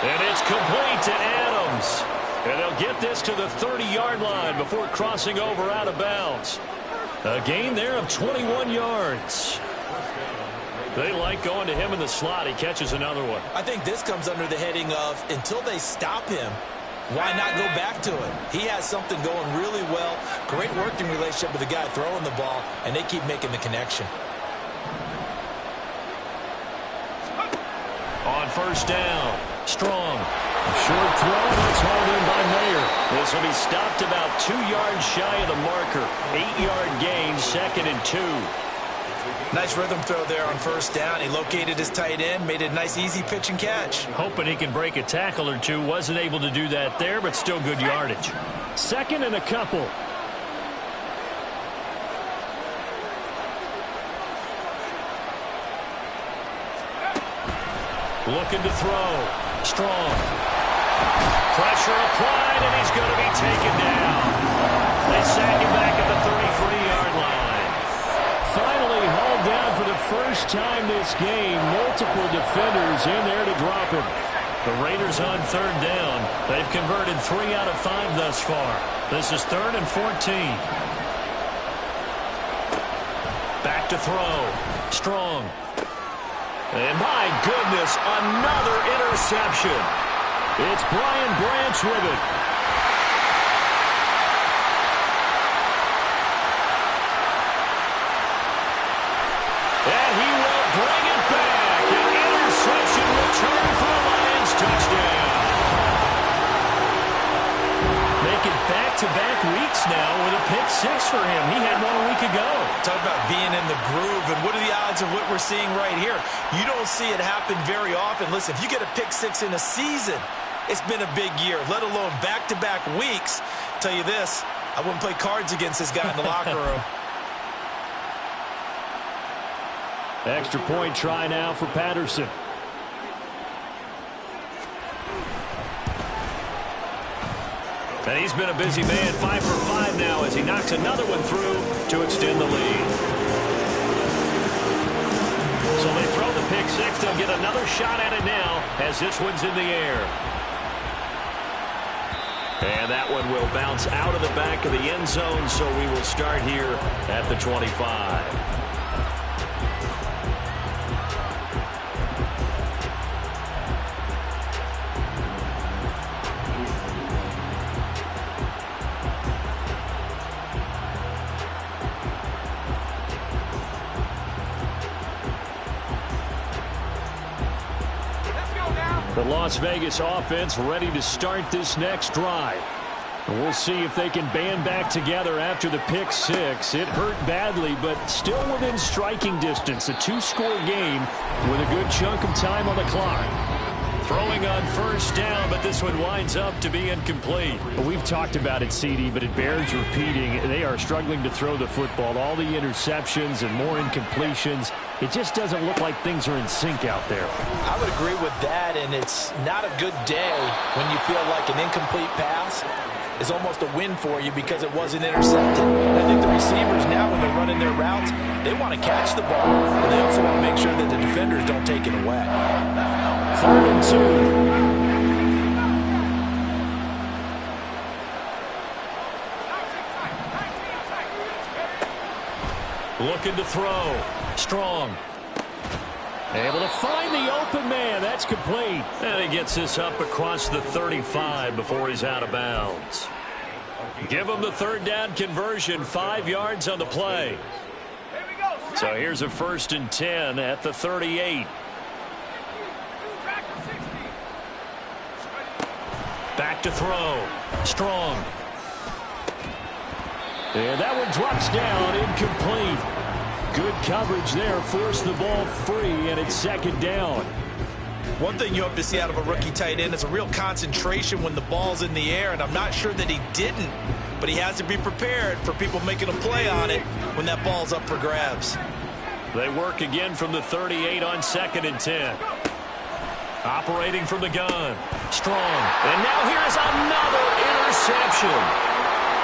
And it's complete to Adams. And they'll get this to the 30-yard line before crossing over out of bounds. A gain there of 21 yards. They like going to him in the slot. He catches another one. I think this comes under the heading of until they stop him, why not go back to it? He has something going really well. Great working relationship with the guy throwing the ball, and they keep making the connection. On first down, Strong. Short throw, that's hauled in by Mayer. This will be stopped about 2 yards shy of the marker. 8-yard gain, second and 2. Nice rhythm throw there on first down. He located his tight end, made it a nice, easy pitch and catch. Hoping he can break a tackle or two. Wasn't able to do that there, but still good yardage. Second and a couple. Looking to throw. Strong. Pressure applied, and he's going to be taken down. They sack him back at the 33-yard line. Finally hauled down for the first time this game. Multiple defenders in there to drop him. The Raiders on third down. They've converted 3 out of 5 thus far. This is 3rd and 14. Back to throw. Strong. And my goodness, another interception. It's Brian Branch with it. And he will bring it back. An interception return for a Lions touchdown. back-to-back weeks now with a pick six for him. He had one a week ago. Talk about being in the groove, and what are the odds of what we're seeing right here? You don't see it happen very often. Listen, if you get a pick six in a season, it's been a big year, let alone back-to-back weeks. I'll tell you this, I wouldn't play cards against this guy in the locker room. Extra point try now for Patterson. And he's been a busy man, 5 for 5 now as he knocks another one through to extend the lead. So they throw the pick six. They'll get another shot at it now as this one's in the air. And that one will bounce out of the back of the end zone, so we will start here at the 25. The Las Vegas offense ready to start this next drive. And we'll see if they can band back together after the pick six. It hurt badly, but still within striking distance. A two-score game with a good chunk of time on the clock. Throwing on first down, but this one winds up to be incomplete. Well, we've talked about it, CD, but it bears repeating. They are struggling to throw the football. All the interceptions and more incompletions. It just doesn't look like things are in sync out there. I would agree with that, and it's not a good day when you feel like an incomplete pass is almost a win for you because it wasn't intercepted. And I think the receivers now, when they're running their routes, they want to catch the ball, but they also want to make sure that the defenders don't take it away. 3rd and 2. Looking to throw. Strong. Able to find the open man. That's complete. And he gets this up across the 35 before he's out of bounds. Give him the 3rd down conversion. 5 yards on the play. So here's a 1st and 10 at the 38. Back to throw. Strong. And that one drops down, incomplete. Good coverage there, forced the ball free, and it's 2nd down. One thing you hope to see out of a rookie tight end is a real concentration when the ball's in the air, and I'm not sure that he didn't, but he has to be prepared for people making a play on it when that ball's up for grabs. They work again from the 38 on 2nd and 10. Operating from the gun. Strong. And now here's another interception.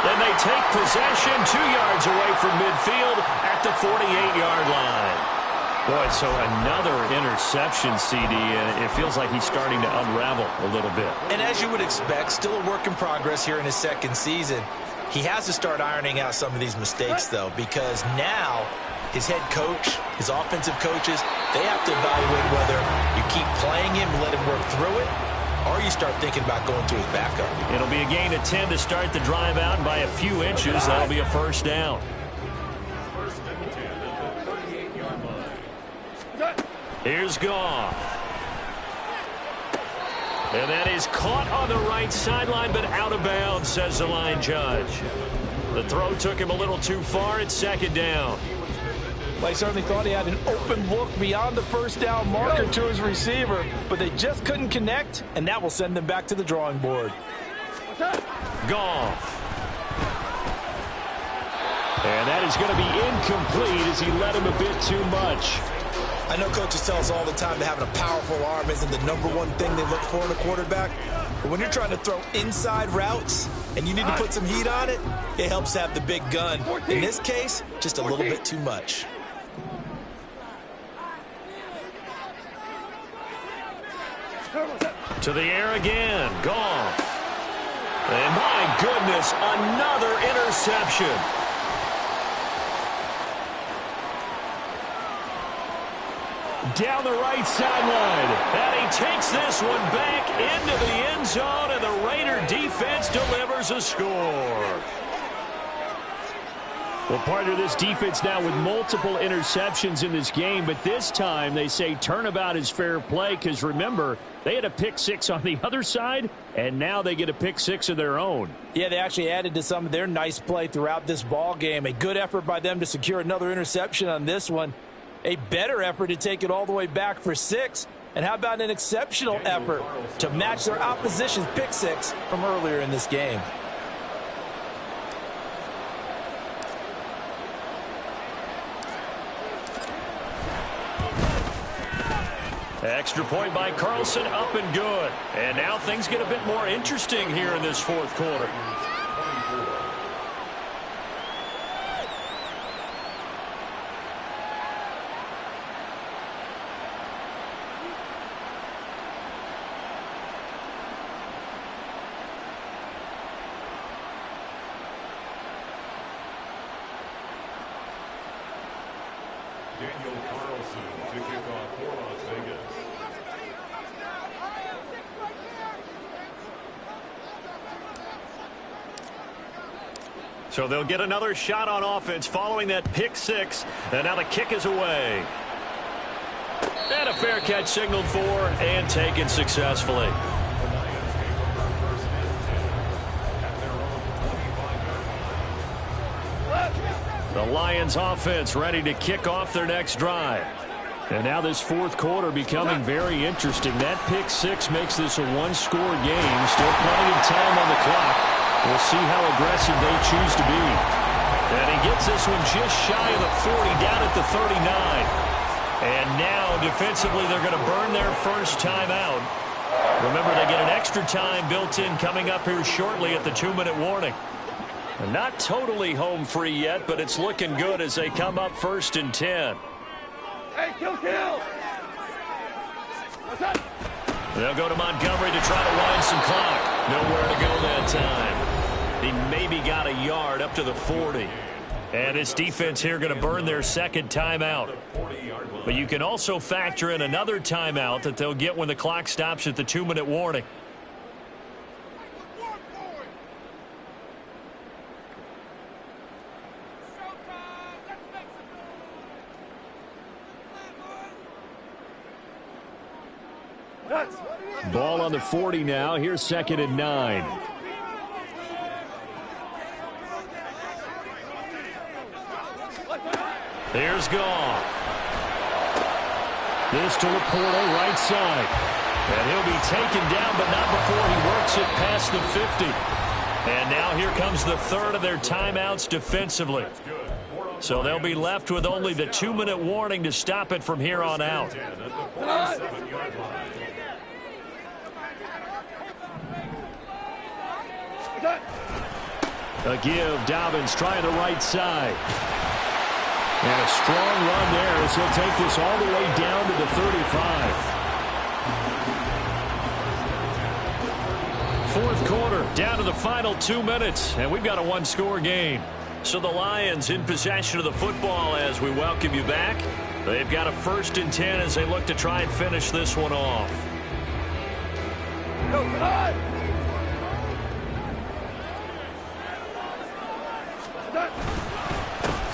Then they take possession 2 yards away from midfield at the 48-yard line. Boy, so another interception, CD, and it feels like he's starting to unravel a little bit. And as you would expect, still a work in progress here in his 2nd season. He has to start ironing out some of these mistakes, though, because now his head coach, his offensive coaches, they have to evaluate whether you keep playing him and let him work through it, or you start thinking about going to his backup. It'll be a gain of 10 to start the drive out by a few inches. That'll be a 1st down. Here's Goff. And that is caught on the right sideline, but out of bounds, says the line judge. The throw took him a little too far. It's 2nd down. Well, I certainly thought he had an open look beyond the 1st down marker to his receiver, but they just couldn't connect, and that will send them back to the drawing board. Goff. And that is going to be incomplete as he led him a bit too much. I know coaches tell us all the time that having a powerful arm isn't the #1 thing they look for in a quarterback. But when you're trying to throw inside routes and you need to put some heat on it, it helps to have the big gun. In this case, just a little bit too much. To the air again. Goff. And my goodness, another interception. Down the right sideline. And he takes this one back into the end zone, and the Raider defense delivers a score. Well, partner, this defense now with multiple interceptions in this game, but this time they say turnabout is fair play because, remember, they had a pick six on the other side, and now they get a pick six of their own. Yeah, they actually added to some of their nice play throughout this ball game. A good effort by them to secure another interception on this one. A better effort to take it all the way back for 6. And how about an exceptional effort to match their opposition's pick six from earlier in this game? Extra point by Carlson, up and good. And now things get a bit more interesting here in this fourth quarter. Daniel Carlson to kick off for Las Vegas. So they'll get another shot on offense following that pick six. And now the kick is away. And a fair catch signaled for and taken successfully. The Lions offense ready to kick off their next drive. And now this fourth quarter becoming very interesting. That pick six makes this a one-score game. Still plenty of time on the clock. We'll see how aggressive they choose to be. And he gets this one just shy of the 40, down at the 39. And now defensively they're going to burn their first timeout. Remember, they get an extra time built in coming up here shortly at the 2-minute warning. And not totally home free yet, but it's looking good as they come up 1st and 10. Hey, kill! What's up? They'll go to Montgomery to try to wind some clock. Nowhere to go that time. He maybe got a yard up to the 40. And his defense here going to burn their second timeout. But you can also factor in another timeout that they'll get when the clock stops at the 2-minute warning. Ball on the 40 now. Here's 2nd and 9. Here's Goff. This to Laporta, right side. And he'll be taken down, but not before he works it past the 50. And now here comes the third of their timeouts defensively. So they'll be left with only the 2-minute warning to stop it from here on out. A give. Dobbins trying the right side. And a strong run there as he'll take this all the way down to the 35. Fourth quarter, down to the final 2 minutes, and we've got a one-score game. So the Lions in possession of the football as we welcome you back. They've got a 1st and 10 as they look to try and finish this one off. Go, come on!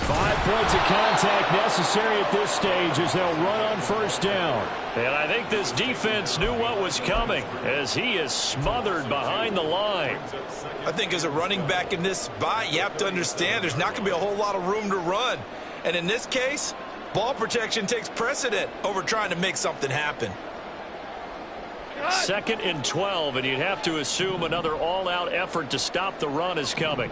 5 points of contact necessary at this stage as they'll run on 1st down. And I think this defense knew what was coming as he is smothered behind the line. I think as a running back in this spot, you have to understand there's not going to be a whole lot of room to run. And in this case, ball protection takes precedent over trying to make something happen. 2nd and 12, and you'd have to assume another all-out effort to stop the run is coming.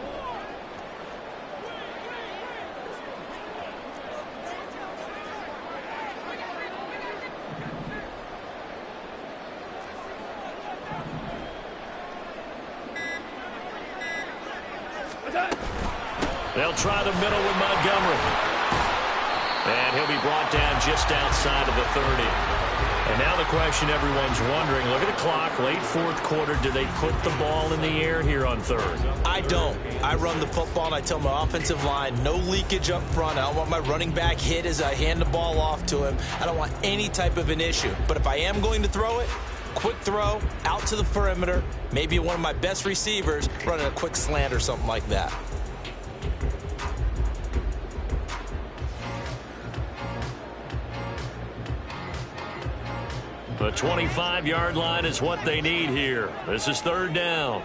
They'll try the middle with Montgomery. And he'll be brought down just outside of the 30. And now the question everyone's wondering, look at the clock, late fourth quarter, do they put the ball in the air here on 3rd? I don't. I run the football and I tell my offensive line, no leakage up front. I don't want my running back hit as I hand the ball off to him. I don't want any type of an issue. But if I am going to throw it, quick throw, out to the perimeter, maybe one of my best receivers running a quick slant or something like that. The 25-yard line is what they need here. This is third down.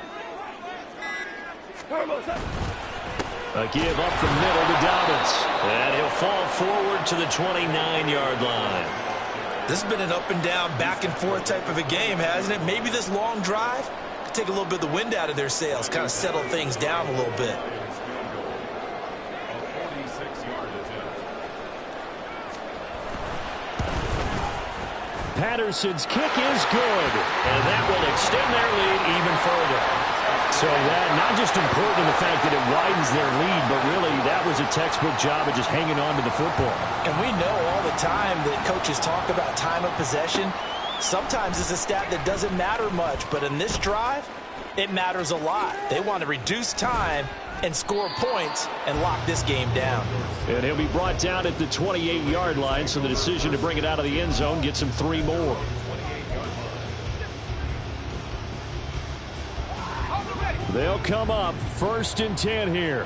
A give up the middle to Dobbins. And he'll fall forward to the 29-yard line. This has been an up-and-down, back-and-forth type of a game, hasn't it? Maybe this long drive could take a little bit of the wind out of their sails, kind of settle things down a little bit. Patterson's kick is good. And that will extend their lead even further. So that not just important in the fact that it widens their lead, but really that was a textbook job of just hanging on to the football. And we know all the time that coaches talk about time of possession. Sometimes it's a stat that doesn't matter much, but in this drive, it matters a lot. They want to reduce time and score points and lock this game down. And he'll be brought down at the 28-yard line, so the decision to bring it out of the end zone gets him 3 more. They'll come up 1st and 10 here.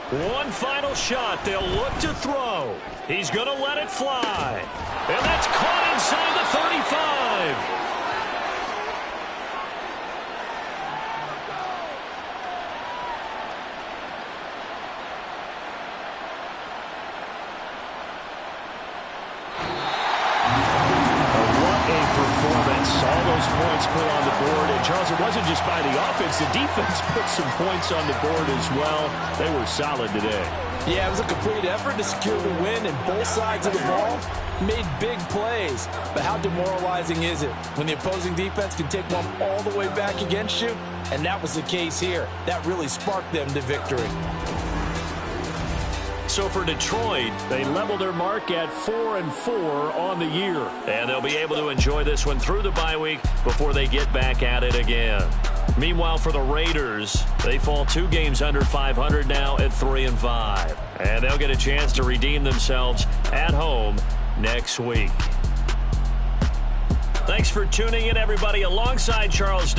One final shot. They'll look to throw. He's going to let it fly. And that's caught inside the 35. All those points put on the board. And, Charles, it wasn't just by the offense. The defense put some points on the board as well. They were solid today. Yeah, it was a complete effort to secure the win, and both sides of the ball made big plays. But how demoralizing is it when the opposing defense can take one all the way back against you? And that was the case here. That really sparked them to victory. So for Detroit, they level their mark at 4-4 on the year. And they'll be able to enjoy this one through the bye week before they get back at it again. Meanwhile, for the Raiders, they fall 2 games under 500 now at 3-5. And they'll get a chance to redeem themselves at home next week. Thanks for tuning in, everybody, alongside Charles Davis.